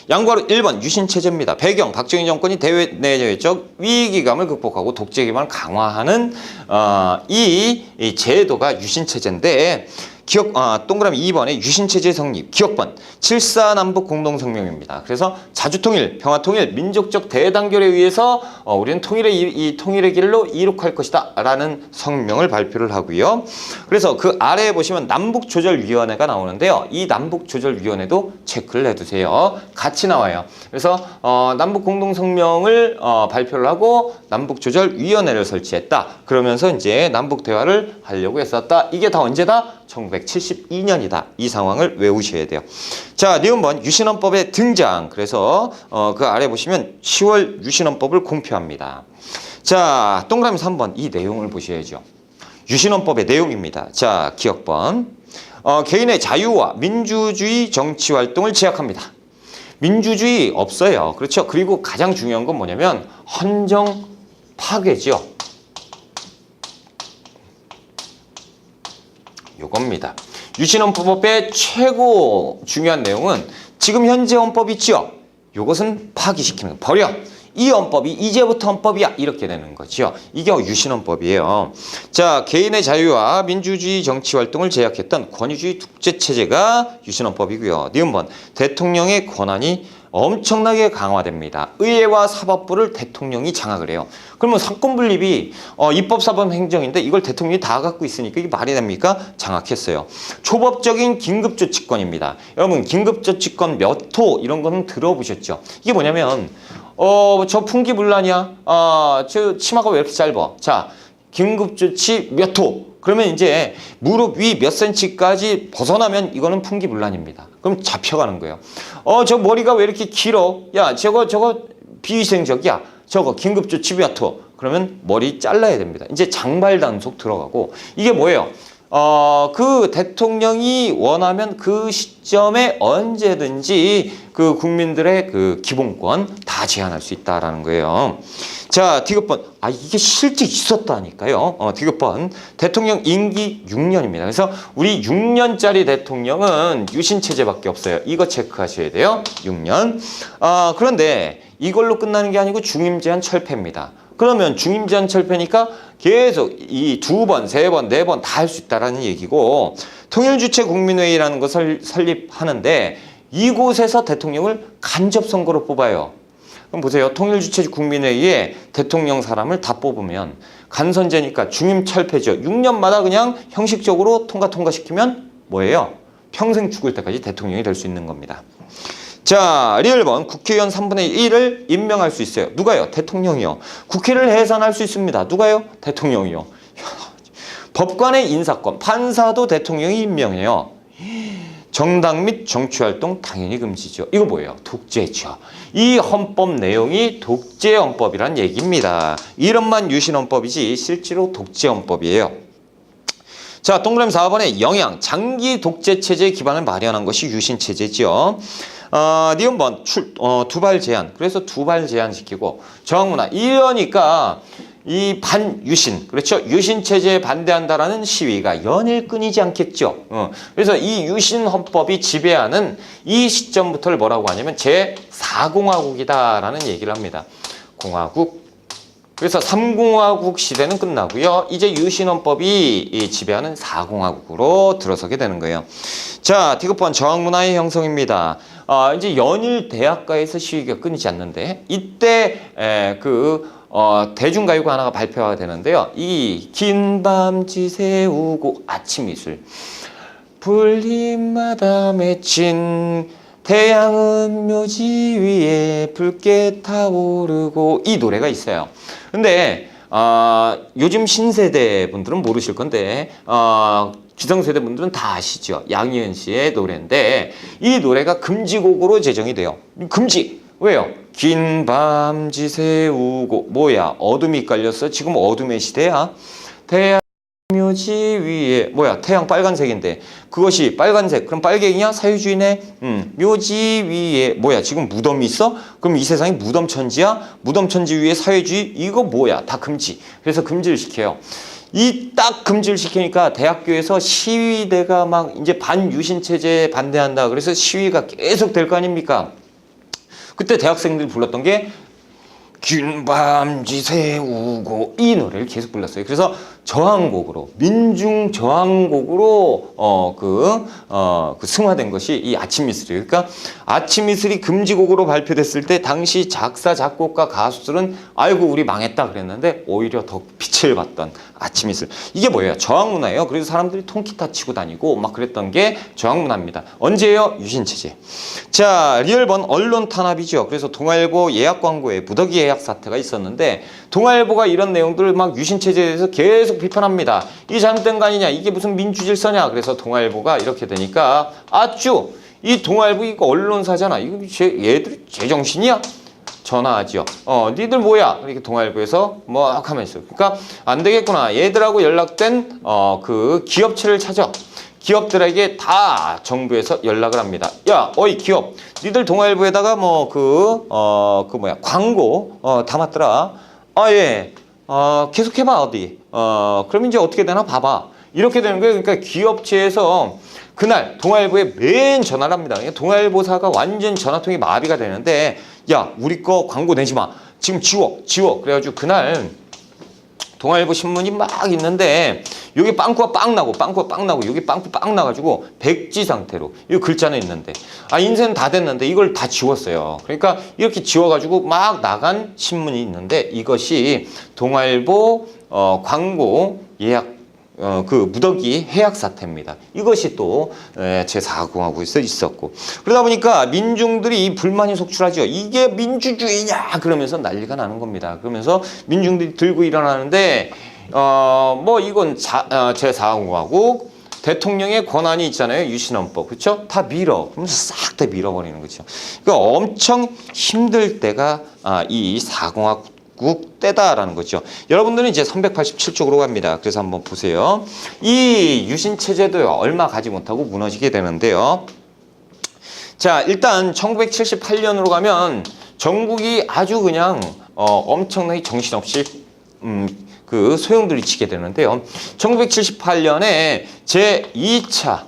양과로 1번 유신체제입니다. 배경 박정희 정권이 대외 내적 위기감을 극복하고 독재 기반을 강화하는 이 제도가 유신체제인데 동그라미 2번에 유신체제 성립, 기억번 7.4 남북 공동성명입니다. 그래서 자주통일, 평화통일, 민족적 대단결에 의해서 우리는 이 통일의 길로 이룩할 것이다 라는 성명을 발표를 하고요. 그래서 그 아래에 보시면 남북조절위원회가 나오는데요. 이 남북조절위원회도 체크를 해두세요. 같이 나와요. 그래서 남북공동성명을 발표를 하고 남북조절위원회를 설치했다. 그러면서 이제 남북대화를 하려고 했었다. 이게 다 언제다? 1972년이다. 이 상황을 외우셔야 돼요. 자, 니은번 유신헌법의 등장. 그래서 그 아래 보시면 10월 유신헌법을 공표합니다. 자, 동그라미 3번 이 내용을 보셔야죠. 유신헌법의 내용입니다. 자, 기억번. 개인의 자유와 민주주의 정치활동을 제약합니다. 민주주의 없어요. 그렇죠? 그리고 가장 중요한 건 뭐냐면 헌정 파괴죠. 요겁니다. 유신헌법의 최고 중요한 내용은 지금 현재 헌법 있죠? 요것은 파기시키는 거. 버려. 이 헌법이 이제부터 헌법이야. 이렇게 되는 거죠. 이게 유신헌법이에요. 자, 개인의 자유와 민주주의 정치활동을 제약했던 권위주의 독재체제가 유신헌법이고요. 니은번 대통령의 권한이 엄청나게 강화됩니다. 의회와 사법부를 대통령이 장악을 해요. 그러면 사건분립이 입법사법행정인데 이걸 대통령이 다 갖고 있으니까 이게 말이 됩니까? 장악했어요. 초법적인 긴급조치권입니다. 여러분 긴급조치권 몇 호 이런 거는 들어보셨죠? 이게 뭐냐면 저 풍기문란이야. 저 치마가 왜 이렇게 짧아? 자, 긴급조치 몇 호. 그러면 이제 무릎 위 몇 센치까지 벗어나면 이거는 풍기문란입니다. 그럼 잡혀가는 거예요. 저 머리가 왜 이렇게 길어? 야, 저거 비위생적이야. 저거 긴급조치 몇 호. 그러면 머리 잘라야 됩니다. 이제 장발단속 들어가고 이게 뭐예요? 그 대통령이 원하면 그 시점에 언제든지 그 국민들의 그 기본권 다 제한할 수 있다라는 거예요. 자, 디귿번. 이게 실제 있었다니까요. 디귿번. 대통령 임기 6년입니다. 그래서 우리 6년짜리 대통령은 유신체제밖에 없어요. 이거 체크하셔야 돼요. 6년. 그런데 이걸로 끝나는 게 아니고 중임제한 철폐입니다. 그러면 중임제한 철폐니까 계속 이 2번, 3번, 4번 다 할 수 있다라는 얘기고 통일주체 국민회의라는 것을 설립하는데 이곳에서 대통령을 간접선거로 뽑아요. 그럼 보세요. 통일주체 국민회의에 대통령 사람을 다 뽑으면 간선제니까 중임철폐죠. 6년마다 그냥 형식적으로 통과시키면 뭐예요? 평생 죽을 때까지 대통령이 될 수 있는 겁니다. 자, 리을번 국회의원 3분의 1을 임명할 수 있어요. 누가요? 대통령이요. 국회를 해산할 수 있습니다. 누가요? 대통령이요. 법관의 인사권, 판사도 대통령이 임명해요. 정당 및 정치활동 당연히 금지죠. 이거 뭐예요? 독재죠. 이 헌법 내용이 독재헌법이란 얘기입니다. 이름만 유신헌법이지 실제로 독재헌법이에요. 자, 동그라미 4번에 영양, 장기 독재체제의 기반을 마련한 것이 유신체제죠. 니은번 두발 제한. 그래서 두발 제한시키고 저항문화. 이러니까 이 반유신, 그렇죠? 유신 체제에 반대한다라는 시위가 연일 끊이지 않겠죠. 그래서 이 유신 헌법이 지배하는 이 시점부터를 뭐라고 하냐면 제4공화국이다라는 얘기를 합니다. 공화국. 그래서 3공화국 시대는 끝나고요. 이제 유신헌법이 지배하는 4공화국으로 들어서게 되는 거예요. 자, 디귿번 저항문화의 형성입니다. 이제 연일 대학가에서 시위가 끊이지 않는데 이때 대중가요가 하나가 발표가 되는데요. 이 긴 밤 지새우고 아침 이슬 불림마다 맺힌 태양은 묘지 위에 붉게 타오르고 이 노래가 있어요. 근데 요즘 신세대 분들은 모르실 건데 기성세대 분들은 다 아시죠. 양희은 씨의 노래인데 이 노래가 금지곡으로 제정이 돼요. 금지. 왜요? 긴 밤 지새우고 뭐야? 어둠이 깔렸어. 지금 어둠의 시대야. 태양 묘지 위에 뭐야? 태양 빨간색인데 그것이 빨간색. 그럼 빨갱이야? 사회주의네. 묘지 위에 뭐야? 지금 무덤이 있어? 그럼 이 세상이 무덤천지야? 무덤천지 위에 사회주의? 이거 뭐야? 다 금지. 그래서 금지를 시켜요. 이 딱 금지를 시키니까 대학교에서 시위대가 막 이제 반유신 체제에 반대한다. 그래서 시위가 계속 될 거 아닙니까? 그때 대학생들이 불렀던 게 긴 밤지 새우고 이 노래를 계속 불렀어요. 그래서 저항곡으로, 민중 저항곡으로 그 승화된 것이 이 아침 이슬이에요. 그러니까 아침 이슬이 금지곡으로 발표됐을 때 당시 작사 작곡가 가수들은 아이고 우리 망했다 그랬는데 오히려 더 빛을 봤던 아침 이슬. 이게 뭐예요? 저항 문화예요. 그래서 사람들이 통기타 치고 다니고 막 그랬던 게 저항 문화입니다. 언제예요? 유신체제. 자, 리얼번 언론 탄압이죠. 그래서 동아일보 예약 광고에 무더기 예약 사태가 있었는데 동아일보가 이런 내용들을 막 유신체제에 대해서 계속 비판합니다. 이게 잘못된 거 아니냐? 이게 무슨 민주질서냐? 그래서 동아일보가 이렇게 되니까 아쭈! 이 동아일보 이거 언론사잖아. 이거 얘들이 제정신이야? 전화하죠. 니들 뭐야? 이렇게 동아일보에서 뭐 하면서. 그러니까 안 되겠구나. 얘들하고 연락된 그 기업체를 찾아. 기업들에게 다 정부에서 연락을 합니다. 야, 어이 기업, 니들 동아일보에다가 광고 담았더라. 아 예, 계속해봐 어디. 그럼 이제 어떻게 되나 봐봐. 이렇게 되는 거예요. 그러니까 기업체에서 그날 동아일보에 매일 전화를 합니다. 동아일보사가 완전 전화통이 마비가 되는데, 야, 우리 거 광고 내지 마. 지금 지워. 그래가지고 그날 동아일보 신문이 막 있는데 여기 빵꾸가 빵 나고 여기 빵꾸 빵 나가지고 백지 상태로 이 글자는 있는데 인쇄는 다 됐는데 이걸 다 지웠어요. 그러니까 이렇게 지워가지고 막 나간 신문이 있는데 이것이 동아일보 광고 예약 그 무더기 해약 사태입니다. 이것이 또 제4공화국에서 있었고 그러다 보니까 민중들이 불만이 속출하죠. 이게 민주주의냐 그러면서 난리가 나는 겁니다. 그러면서 민중들이 들고 일어나는데 이건 제4공화국 대통령의 권한이 있잖아요. 유신헌법 그렇죠? 다 밀어. 그러면서 싹 다 밀어버리는 거죠. 그러니까 엄청 힘들 때가 이 4공화국 때다라는 거죠. 여러분들은 이제 387쪽으로 갑니다. 그래서 한번 보세요. 이 유신체제도요, 얼마 가지 못하고 무너지게 되는데요. 자, 일단 1978년으로 가면 전국이 아주 그냥 엄청나게 정신없이 그 소용돌이 치게 되는데요. 1978년에 제2차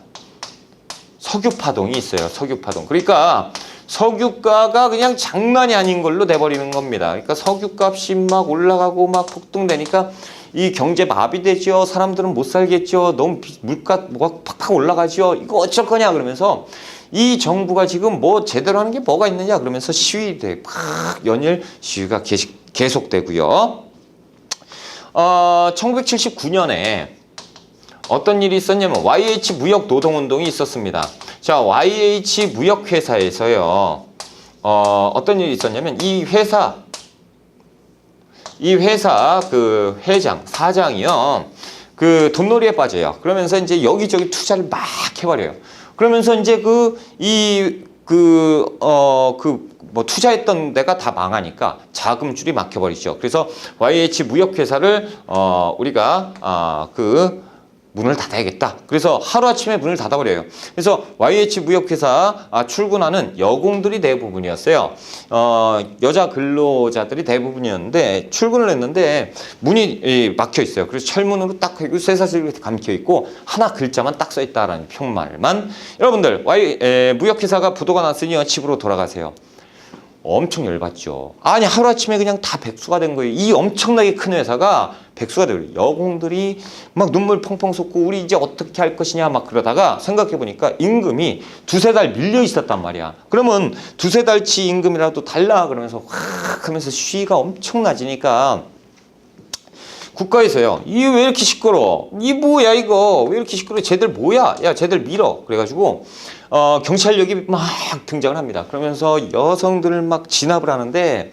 석유파동이 있어요. 석유파동. 그러니까 석유가가 그냥 장난이 아닌 걸로 돼버리는 겁니다. 그러니까 석유값이 막 올라가고 막 폭등되니까 이 경제 마비되죠. 사람들은 못 살겠죠. 너무 물가 뭐가 팍팍 올라가죠. 이거 어쩔 거냐 그러면서 이 정부가 지금 뭐 제대로 하는 게 뭐가 있느냐 그러면서 시위대 팍 연일 시위가 계속되고요. 1979년에 어떤 일이 있었냐면 YH 무역 노동운동이 있었습니다. 자, YH 무역회사에서요. 어떤 일이 있었냐면 이 회사 그 사장이요. 그 돈놀이에 빠져요. 그러면서 이제 여기저기 투자를 막 해버려요. 그러면서 이제 투자했던 데가 다 망하니까 자금줄이 막혀버리죠. 그래서 YH 무역회사를 우리가 문을 닫아야겠다. 그래서 하루아침에 문을 닫아버려요. 그래서 YH 무역회사 출근하는 여공들이 대부분이었어요. 여자 근로자들이 대부분이었는데 출근을 했는데 문이 막혀 있어요. 그래서 철문으로 딱 쇠사슬이 감겨 있고 하나 글자만 딱 써 있다라는 평말만. 여러분들 무역회사가 부도가 났으니 집으로 돌아가세요. 엄청 열받죠. 아니 하루아침에 그냥 다 백수가 된 거예요. 이 엄청나게 큰 회사가 백수가 되고 여공들이 막 눈물 펑펑 쏟고 우리 이제 어떻게 할 것이냐 막 그러다가 생각해보니까 임금이 두세 달 밀려 있었단 말이야. 그러면 두세 달치 임금이라도 달라 그러면서 확 하면서 시위가 엄청나지니까 국가에서요. 이게 왜 이렇게 시끄러워? 이 뭐야 이거? 왜 이렇게 시끄러워? 쟤들 뭐야? 야 쟤들 밀어. 그래가지고 경찰력이 막 등장을 합니다. 그러면서 여성들을 막 진압을 하는데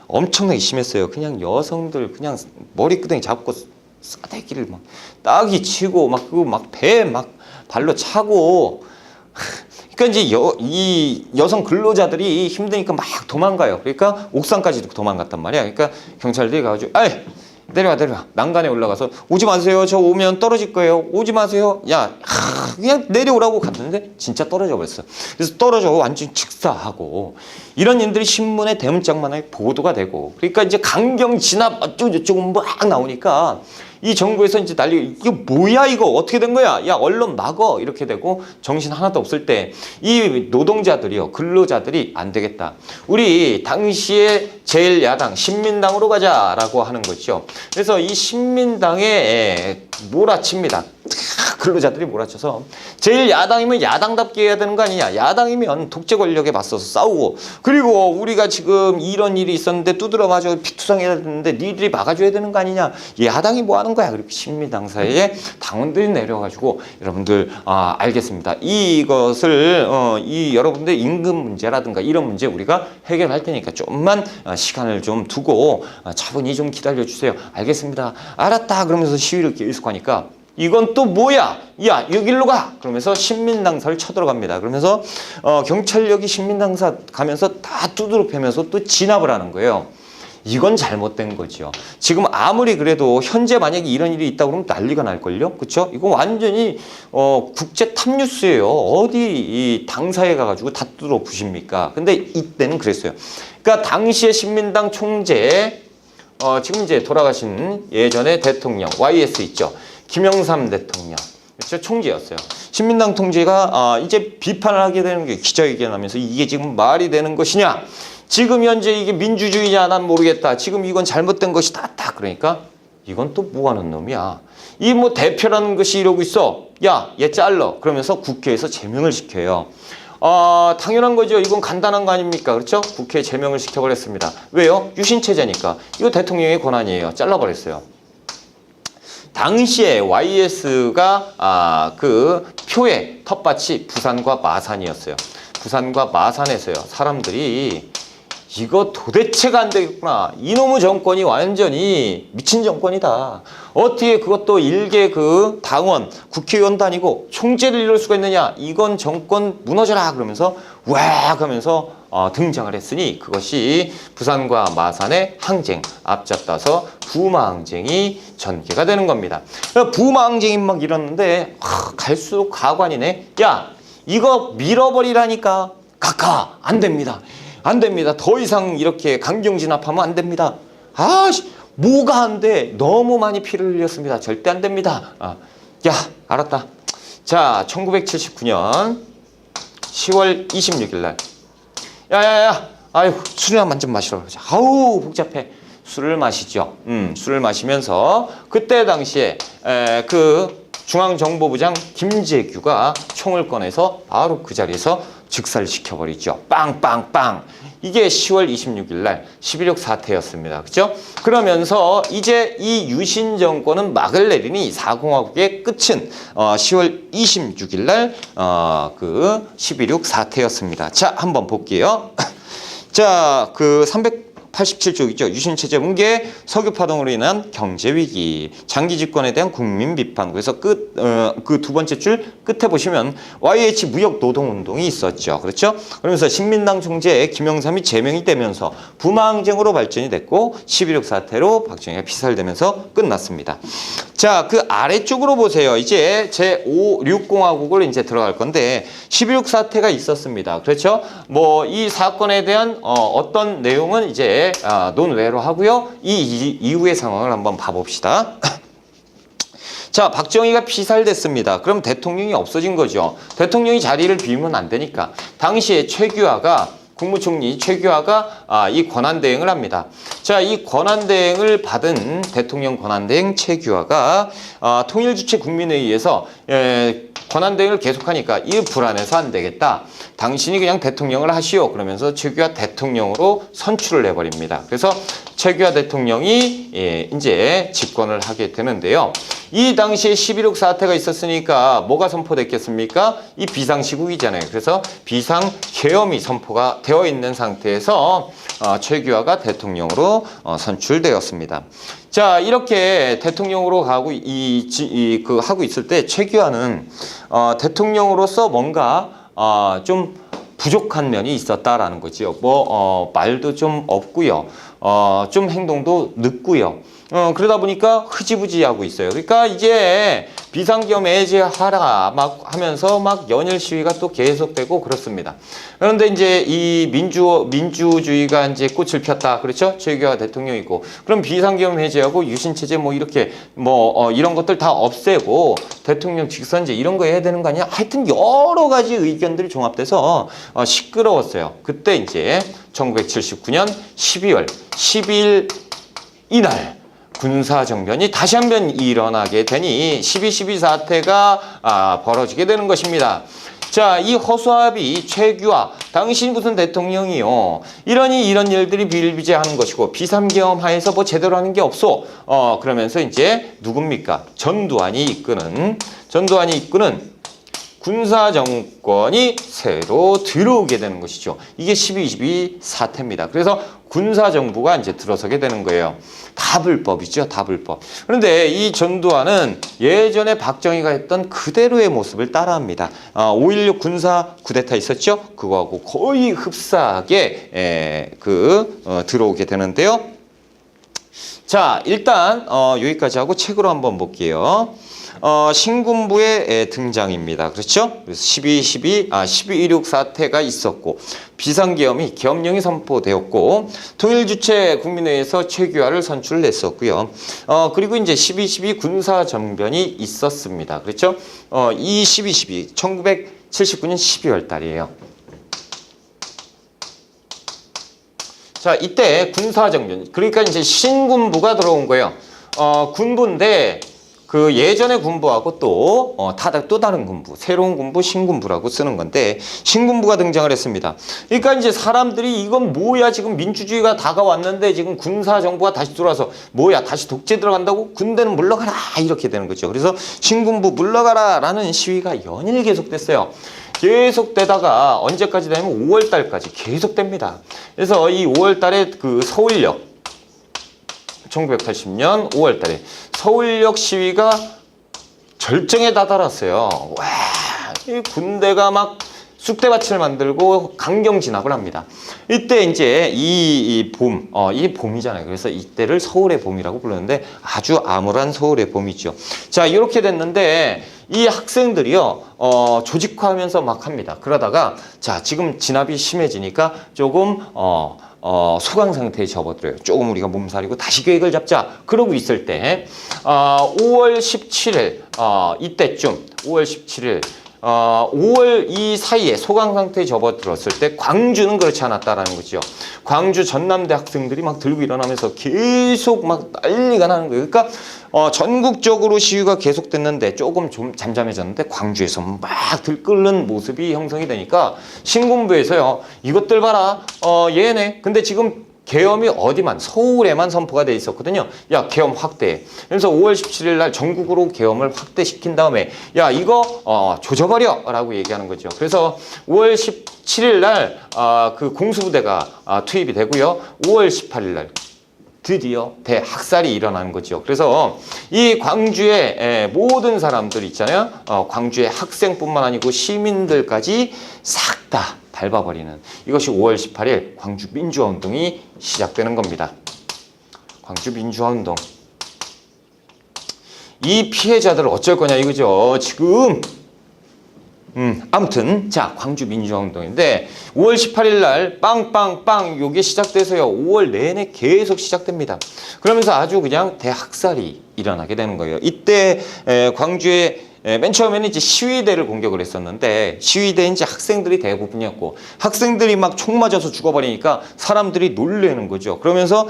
엄청나게 심했어요. 그냥 여성들 그냥 머리끄댕이 잡고 싸대기를 막 따기 치고 막 그거 막 배 막 발로 차고. 그러니까 이제 이 여성 근로자들이 힘드니까 막 도망가요. 그러니까 옥상까지도 도망갔단 말이야. 그러니까 경찰들이 가가지고 아이 내려와 난간에 올라가서 오지 마세요. 저 오면 떨어질 거예요. 오지 마세요. 야 그냥 내려오라고 갔는데 진짜 떨어져 버렸어. 그래서 떨어져 완전 직사하고 이런 일들이 신문에 대문짝만하게 보도가 되고 그러니까 이제 강경 진압 어쩌고저쩌고 막 나오니까 이 정부에서 이제 난리, 이거 뭐야, 이거 어떻게 된 거야? 야, 언론 막어. 이렇게 되고 정신 하나도 없을 때 이 노동자들이요, 근로자들이 안 되겠다. 우리 당시에 제1야당 신민당으로 가자라고 하는 거죠. 그래서 이 신민당에 몰아칩니다. 근로자들이 몰아쳐서 제1야당이면 야당답게 해야 되는 거 아니냐. 야당이면 독재 권력에 맞서서 싸우고, 그리고 우리가 지금 이런 일이 있었는데 두드러 맞아 피투성해야 되는데 니들이 막아줘야 되는 거 아니냐. 야당이 뭐 하는 거야. 그렇게 신민당 사이에 당원들이 내려가지고 여러분들 알겠습니다. 이것을 이 여러분들 임금 문제라든가 이런 문제 우리가 해결할 테니까 좀만 시간을 좀 두고 차분히 좀 기다려주세요. 알겠습니다. 알았다. 그러면서 시위를 계속하니까 이건 또 뭐야? 야, 여기로 가! 그러면서 신민당사를 쳐들어갑니다. 그러면서 경찰력이 신민당사 가면서 다 두드러 패면서 또 진압을 하는 거예요. 이건 잘못된 거죠. 지금 아무리 그래도 현재 만약에 이런 일이 있다 그러면 난리가 날걸요? 그쵸? 이거 완전히 국제 탑뉴스예요. 어디 이 당사에 가가지고 다 두드러 부십니까? 근데 이때는 그랬어요. 그러니까 당시에 신민당 총재 지금 이제 돌아가신 예전의 대통령 YS 있죠. 김영삼 대통령, 그렇죠? 총재였어요. 신민당 총재가 이제 비판을 하게 되는 게 기자회견하면서 이게 지금 말이 되는 것이냐? 지금 현재 이게 민주주의냐? 난 모르겠다. 지금 이건 잘못된 것이다. 딱 그러니까 이건 또 뭐 하는 놈이야? 이 뭐 대표라는 것이 이러고 있어. 야, 얘 잘러. 그러면서 국회에서 제명을 시켜요. 당연한 거죠. 이건 간단한 거 아닙니까? 그렇죠? 국회에 제명을 시켜버렸습니다. 왜요? 유신체제니까. 이거 대통령의 권한이에요. 잘라버렸어요. 당시에 YS가 그 표의 텃밭이 부산과 마산이었어요. 부산과 마산에서요. 사람들이 이거 도대체가 안 되겠구나. 이놈의 정권이 완전히 미친 정권이다. 어떻게 그것도 일개 그 당원, 국회의원도 아니고 총재를 이룰 수가 있느냐. 이건 정권 무너져라. 그러면서 와 하면서 등장을 했으니 그것이 부산과 마산의 항쟁 앞잡다서 부마항쟁이 전개가 되는 겁니다. 부마항쟁이 막 이러는데 갈수록 가관이네. 야, 이거 밀어버리라니까. 각하 안 됩니다. 안 됩니다. 더 이상 이렇게 강경 진압하면 안 됩니다. 뭐가 안 돼? 너무 많이 피를 흘렸습니다. 절대 안 됩니다. 야, 알았다. 자, 1979년 10월 26일 날. 야야야, 아이고, 술이나 좀 마시러 그러자. 아우, 복잡해. 술을 마시죠. 술을 마시면서 그때 당시에 그 중앙정보부장 김재규가 총을 꺼내서 바로 그 자리에서 즉사를 시켜버리죠. 빵빵빵. 이게 10월 26일 날 11.6 사태였습니다. 그렇죠? 그러면서 이제 이 유신 정권은 막을 내리니 4공화국의 끝은 10월 26일 날 그 11.6 사태였습니다. 자, 한번 볼게요. 자, 그 387쪽이죠. 유신체제 붕괴, 석유파동으로 인한 경제위기, 장기 집권에 대한 국민 비판. 그래서 그 두 번째 줄 끝에 보시면 YH 무역노동운동이 있었죠. 그렇죠? 그러면서 신민당 총재 김영삼이 제명이 되면서 부마항쟁으로 발전이 됐고 11.6 사태로 박정희가 피살되면서 끝났습니다. 자, 그 아래쪽으로 보세요. 이제 제5, 6공화국을 이제 들어갈 건데 11.6 사태가 있었습니다. 그렇죠? 뭐 이 사건에 대한 어떤 내용은 이제 논외로 하고요. 이 이후의 상황을 한번 봐봅시다. 자, 박정희가 피살됐습니다. 그럼 대통령이 없어진 거죠. 대통령이 자리를 비우면 안 되니까 당시에 최규하가 국무총리 최규하가 이 권한대행을 합니다. 자, 이 권한대행을 받은 대통령 권한대행 최규하가 통일주체 국민회의에서 권한대행을 계속하니까 이 불안해서 안 되겠다. 당신이 그냥 대통령을 하시오. 그러면서 최규하 대통령으로 선출을 해버립니다. 그래서 최규하 대통령이 이제 집권을 하게 되는데요. 이 당시에 11.6 사태가 있었으니까 뭐가 선포됐겠습니까? 이 비상시국이잖아요. 그래서 비상계엄이 선포가 되어 있는 상태에서 최규하가 대통령으로 선출되었습니다. 자, 이렇게 대통령으로 가고 하고 있을 때 최규하는 대통령으로서 뭔가 좀 부족한 면이 있었다라는 거죠. 말도 좀 없고요. 좀 행동도 늦고요. 그러다 보니까 흐지부지하고 있어요. 그러니까 이제 비상계엄 해제하라 막 하면서 막 연일 시위가 또 계속되고 그렇습니다. 그런데 이제 이 민주주의가 이제 꽃을 폈다. 그렇죠? 최규하 대통령이고. 그럼 비상계엄 해제하고 유신체제 뭐 이렇게 이런 것들 다 없애고 대통령 직선제 이런 거 해야 되는 거 아니야? 하여튼 여러 가지 의견들이 종합돼서 시끄러웠어요. 그때 이제 1979년 12월 12일 이날 군사정변이 다시 한번 일어나게 되니 12.12 사태가 벌어지게 되는 것입니다. 자, 이 허수아비 최규하 당신이 무슨 대통령이요? 이러니 이런 일들이 비일비재하는 것이고 비상계엄 하에서 뭐 제대로 하는 게 없어. 그러면서 이제 누굽니까? 전두환이 이끄는 군사정권이 새로 들어오게 되는 것이죠. 이게 12.22 사태입니다. 그래서 군사정부가 이제 들어서게 되는 거예요. 다 불법이죠. 다 불법. 그런데 이 전두환은 예전에 박정희가 했던 그대로의 모습을 따라합니다. 5.16 군사 쿠데타 있었죠? 그거하고 거의 흡사하게 들어오게 되는데요. 자, 일단 여기까지 하고 책으로 한번 볼게요. 신군부의 등장입니다. 그렇죠? 그래서 12.16 사태가 있었고 비상계엄이 계엄령이 선포되었고 통일주체 국민회의에서 최규하를 선출했었고요. 그리고 이제 12.12 군사정변이 있었습니다. 그렇죠? 이 12.12 1979년 12월 달이에요. 자, 이때 군사정변 그러니까 이제 신군부가 들어온 거예요. 군부인데 그 예전의 군부하고 또 다른 군부, 새로운 군부, 신군부라고 쓰는 건데 신군부가 등장을 했습니다. 그러니까 이제 사람들이 이건 뭐야 지금 민주주의가 다가왔는데 지금 군사정부가 다시 들어와서 뭐야 다시 독재 들어간다고? 군대는 물러가라 이렇게 되는 거죠. 그래서 신군부 물러가라라는 시위가 연일 계속됐어요. 계속되다가 언제까지 되냐면 5월 달까지 계속됩니다. 그래서 이 5월 달에 그 서울역 1980년 5월 달에 서울역 시위가 절정에 다다랐어요. 와, 이 군대가 막 쑥대밭을 만들고 강경 진압을 합니다. 이때 이제 이 봄이잖아요. 그래서 이때를 서울의 봄이라고 부르는데 아주 암울한 서울의 봄이죠. 자, 이렇게 됐는데 이 학생들이요, 조직화하면서 막 합니다. 그러다가 자, 지금 진압이 심해지니까 조금 소강 상태에 접어들어요. 조금 우리가 몸살이고 다시 계획을 잡자. 그러고 있을 때 5월 17일 이때쯤 5월 17일 5월 이 사이에 소강 상태에 접어들었을 때 광주는 그렇지 않았다라는 거죠. 광주 전남대 학생들이 막 들고 일어나면서 계속 막 난리가 나는 거예요. 그러니까 전국적으로 시위가 계속됐는데 조금 좀 잠잠해졌는데 광주에서 막 들끓는 모습이 형성이 되니까 신군부에서요. 이것들 봐라. 얘네. 근데 지금 계엄이 어디만 서울에만 선포가 돼 있었거든요. 야, 계엄 확대. 그래서 5월 17일 날 전국으로 계엄을 확대시킨 다음에 야, 이거 조져버려 라고 얘기하는 거죠. 그래서 5월 17일 날 그 공수부대가 투입이 되고요. 5월 18일 날 드디어 대학살이 일어나는 거죠. 그래서 이 광주의 모든 사람들 있잖아요. 광주의 학생뿐만 아니고 시민들까지 싹 다 밟아버리는 이것이 5월 18일 광주 민주화운동이 시작되는 겁니다. 광주 민주화운동. 이 피해자들 어쩔 거냐 이거죠. 지금 아무튼 자, 광주 민주화운동인데 5월 18일 날 빵빵빵 요게 시작돼서요. 5월 내내 계속 시작됩니다. 그러면서 아주 그냥 대학살이 일어나게 되는 거예요. 이때 광주에 맨 처음에는 이제 시위대를 공격을 했었는데 시위대는 이제 학생들이 대부분이었고 학생들이 막 총 맞아서 죽어버리니까 사람들이 놀래는 거죠. 그러면서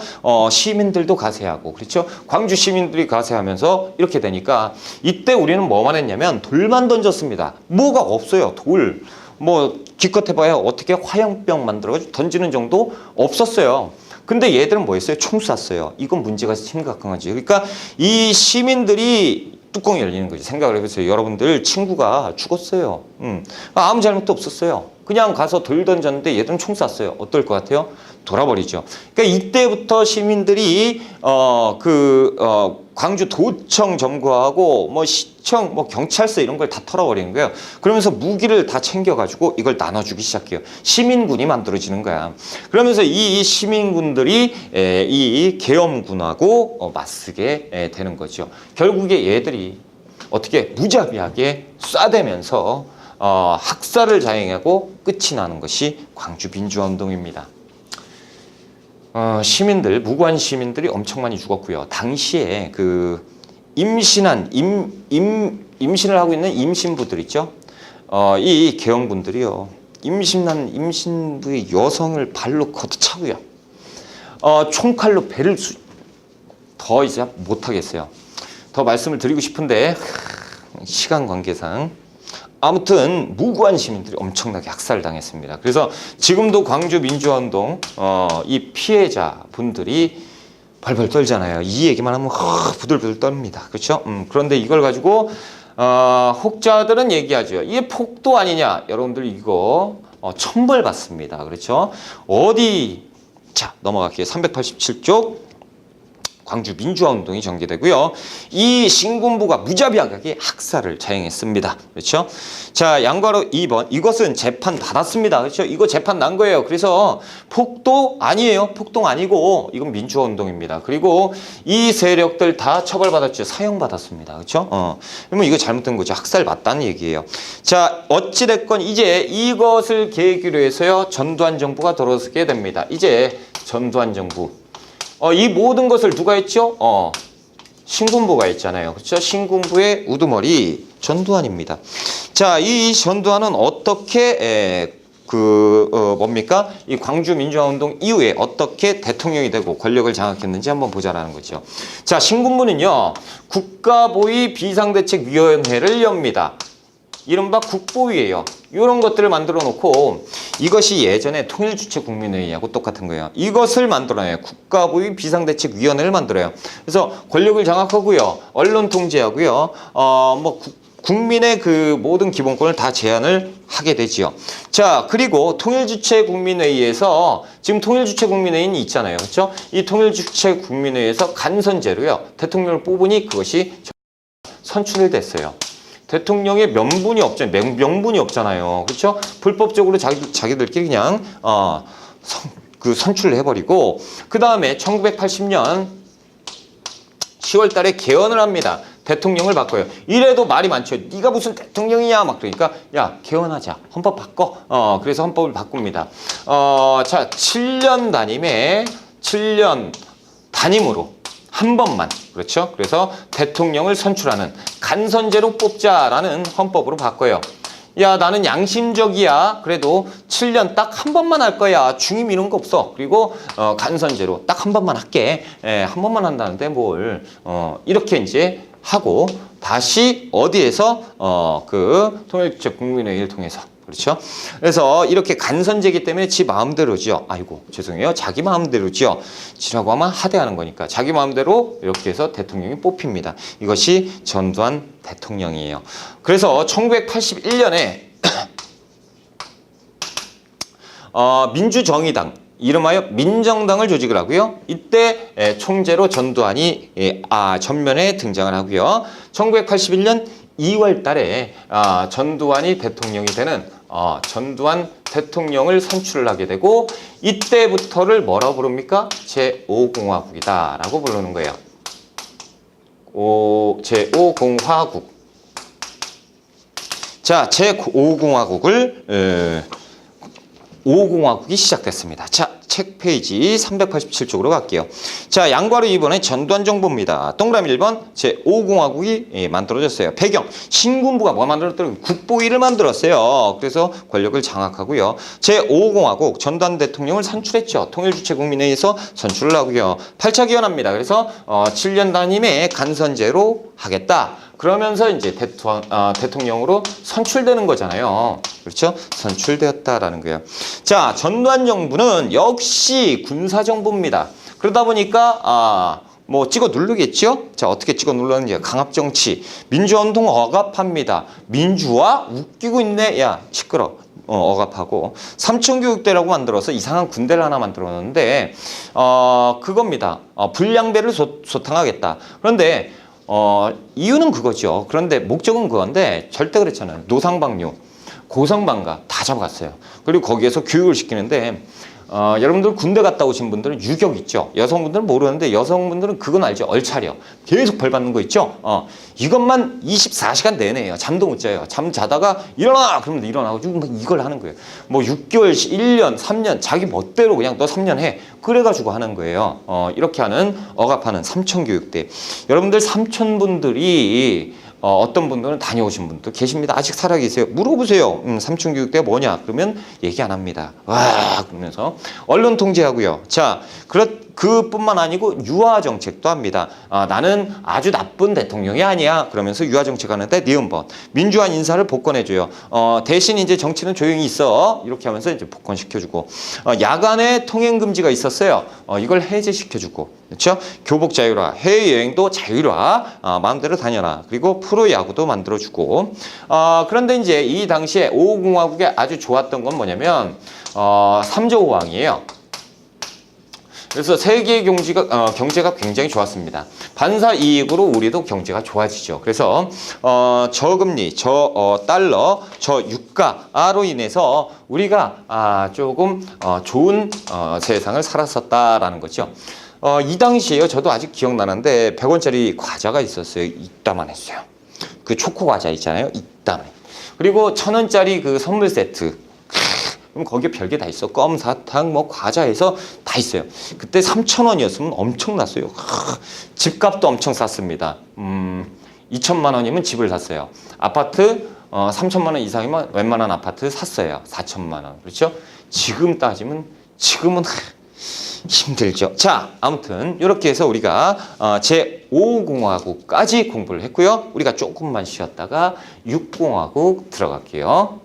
시민들도 가세하고 그렇죠. 광주 시민들이 가세하면서 이렇게 되니까 이때 우리는 뭐만 했냐면 돌만 던졌습니다. 뭐가 없어요. 돌. 뭐 기껏 해봐야 어떻게 화염병 만들어가지고 던지는 정도 없었어요. 근데 얘들은 뭐 했어요? 총 쐈어요. 이건 문제가 심각한 거지. 그러니까 이 시민들이 뚜껑이 열리는 거죠. 생각을 해보세요. 여러분들 친구가 죽었어요. 아무 잘못도 없었어요. 그냥 가서 돌 던졌는데 얘들은 총 쐈어요. 어떨 것 같아요? 돌아버리죠. 그러니까 이때부터 시민들이 광주 도청 점거하고 뭐 시청, 뭐 경찰서 이런 걸 다 털어버리는 거예요. 그러면서 무기를 다 챙겨가지고 이걸 나눠주기 시작해요. 시민군이 만들어지는 거야. 그러면서 이 시민군들이 이 계엄군하고 맞서게 되는 거죠. 결국에 얘들이 어떻게 무자비하게 쏴대면서 학살을 자행하고 끝이 나는 것이 광주 민주화운동입니다. 시민들, 무고한 시민들이 엄청 많이 죽었고요. 당시에 그 임신을 하고 있는 임신부들 있죠. 이 계엄군들이요. 임신한 임신부의 여성을 발로 걷어차고요. 총칼로 배를 더 이제 못하겠어요. 더 말씀을 드리고 싶은데 시간 관계상 아무튼 무고한 시민들이 엄청나게 학살당했습니다. 그래서 지금도 광주 민주화운동 이 피해자분들이 벌벌 떨잖아요. 이 얘기만 하면 부들부들 떱니다. 그렇죠? 그런데 이걸 가지고 혹자들은 얘기하죠. 이게 폭도 아니냐? 여러분들 이거 천벌받습니다. 그렇죠? 어디 자 넘어갈게요. 387쪽. 광주 민주화운동이 전개되고요. 이 신군부가 무자비하게 학살을 자행했습니다. 그렇죠? 자, 양과로 2번. 이것은 재판 받았습니다. 그렇죠? 이거 재판 난 거예요. 그래서 폭도 아니에요. 폭동 아니고 이건 민주화운동입니다. 그리고 이 세력들 다 처벌받았죠. 사형받았습니다. 그렇죠? 그러면 이거 잘못된 거죠. 학살 맞다는 얘기예요. 자, 어찌됐건 이제 이것을 계기로 해서요. 전두환 정부가 들어서게 됩니다. 이제 전두환 정부. 이 모든 것을 누가 했죠? 신군부가 했잖아요. 그렇죠? 신군부의 우두머리 전두환입니다. 자, 이 전두환은 어떻게 뭡니까? 이 광주 민주화운동 이후에 어떻게 대통령이 되고 권력을 장악했는지 한번 보자라는 거죠. 자, 신군부는요. 국가보위 비상대책위원회를 엽니다. 이른바 국보위예요. 이런 것들을 만들어 놓고 이것이 예전에 통일주체국민회의하고 똑같은 거예요. 이것을 만들어내요. 국가보위 비상대책위원회를 만들어요. 그래서 권력을 장악하고요. 언론 통제하고요. 국민의 그 모든 기본권을 다 제한을 하게 되지요. 자, 그리고 통일주체국민회의에서 지금 통일주체국민회의는 있잖아요. 그렇죠? 이 통일주체국민회의에서 간선제로요. 대통령을 뽑으니 그것이 선출됐어요. 대통령의 명분이 없잖아요. 그렇죠? 불법적으로 자기들끼리 그냥 선출을 해버리고 그 다음에 1980년 10월 달에 개헌을 합니다. 대통령을 바꿔요. 이래도 말이 많죠. 네가 무슨 대통령이냐 막 그러니까 야 개헌하자. 헌법 바꿔. 그래서 헌법을 바꿉니다. 자 7년 단임으로 한 번만 그렇죠. 그래서 대통령을 선출하는 간선제로 뽑자라는 헌법으로 바꿔요. 야 나는 양심적이야. 그래도 7년 딱 한 번만 할 거야. 중임 이런 거 없어. 그리고 간선제로 딱 한 번만 할게. 한 번만 한다는데 뭘 이렇게 이제 하고 다시 어디에서 그 통일주체국민회의를 통해서 그렇죠? 그래서 이렇게 간선제기 때문에 지 마음대로죠. 아이고 죄송해요. 자기 마음대로죠. 지라고 하면 하대하는 거니까 자기 마음대로 이렇게 해서 대통령이 뽑힙니다. 이것이 전두환 대통령이에요. 그래서 1981년에 민주정의당 이름하여 민정당을 조직을 하고요. 이때 총재로 전두환이 전면에 등장을 하고요. 1981년 2월 달에 전두환이 대통령이 되는 전두환 대통령을 선출을 하게 되고 이때부터를 뭐라고 부릅니까? 제5공화국이다 라고 부르는 거예요. 제5공화국. 자, 제5공화국을 5공화국이 시작됐습니다. 자, 책 페이지 387쪽으로 갈게요. 자, 양괄호 2번의 전두환 정부입니다. 동그라미 1번 제5공화국이 만들어졌어요. 배경, 신군부가 뭐 만들었더니 국보위를 만들었어요. 그래서 권력을 장악하고요. 제5공화국 전두환 대통령을 선출했죠. 통일주체국민회의에서 선출을 하고요. 8차 개헌합니다. 그래서 7년 단임의 간선제로 하겠다. 그러면서 이제 대통령으로 선출되는 거잖아요. 그렇죠? 선출되었다라는 거예요. 자, 전두환 정부는 역시 군사정부입니다. 그러다 보니까 뭐 찍어 누르겠죠? 자, 어떻게 찍어 누르는지 강압정치, 민주화운동 억압합니다. 민주화? 웃기고 있네. 야, 시끄러. 억압하고 삼천교육대라고 만들어서 이상한 군대를 하나 만들었는데 그겁니다. 불량배를 소탕하겠다. 그런데 이유는 그거죠. 그런데 목적은 그건데 절대 그렇잖아요. 노상방뇨, 고성방가 다 잡아갔어요. 그리고 거기에서 교육을 시키는데 여러분들 군대 갔다 오신 분들은 유격 있죠. 여성분들은 모르는데 여성분들은 그건 알죠. 얼차려. 계속 벌 받는 거 있죠. 이것만 24시간 내내요. 잠도 못 자요. 잠 자다가 일어나! 그러면 일어나고 이걸 하는 거예요. 뭐 6개월, 1년, 3년 자기 멋대로 그냥 너 3년 해. 그래가지고 하는 거예요. 이렇게 하는 억압하는 삼천교육대. 여러분들 삼촌분들이 어떤 분들은 다녀오신 분도 계십니다. 아직 살아계세요. 물어보세요. 삼층교육대 뭐냐? 그러면 얘기 안 합니다. 와 그러면서 언론 통제하고요. 자, 그뿐만 아니고 유화 정책도 합니다. 나는 아주 나쁜 대통령이 아니야. 그러면서 유화 정책하는데 니은번 민주화 인사를 복권해줘요. 대신 이제 정치는 조용히 있어. 이렇게 하면서 이제 복권시켜주고 야간에 통행 금지가 있었어요. 이걸 해제시켜주고. 그렇죠? 교복 자율화, 해외여행도 자율화, 마음대로 다녀라. 그리고 프로야구도 만들어주고. 그런데 이제 이 당시에 5공화국에 아주 좋았던 건 뭐냐면 3조 호황이에요. 그래서 세계 경제가 굉장히 좋았습니다. 반사 이익으로 우리도 경제가 좋아지죠. 그래서 저금리, 달러, 유가로 인해서 우리가 조금 좋은 세상을 살았었다라는 거죠. 이 당시에요. 저도 아직 기억나는데 100원짜리 과자가 있었어요. 이따만 했어요. 그 초코 과자 있잖아요. 이따만. 그리고 1000원짜리 그 선물 세트. 그럼 거기에 별게 다 있어. 껌, 사탕, 뭐 과자에서 다 있어요. 그때 3,000원이었으면 엄청났어요. 집값도 엄청 쌌습니다. 2천만 원이면 집을 샀어요. 아파트 3천만 원 이상이면 웬만한 아파트 샀어요. 4천만 원. 그렇죠? 지금 따지면 지금은 힘들죠. 자, 아무튼 이렇게 해서 우리가 제5공화국까지 공부를 했고요. 우리가 조금만 쉬었다가 6공화국 들어갈게요.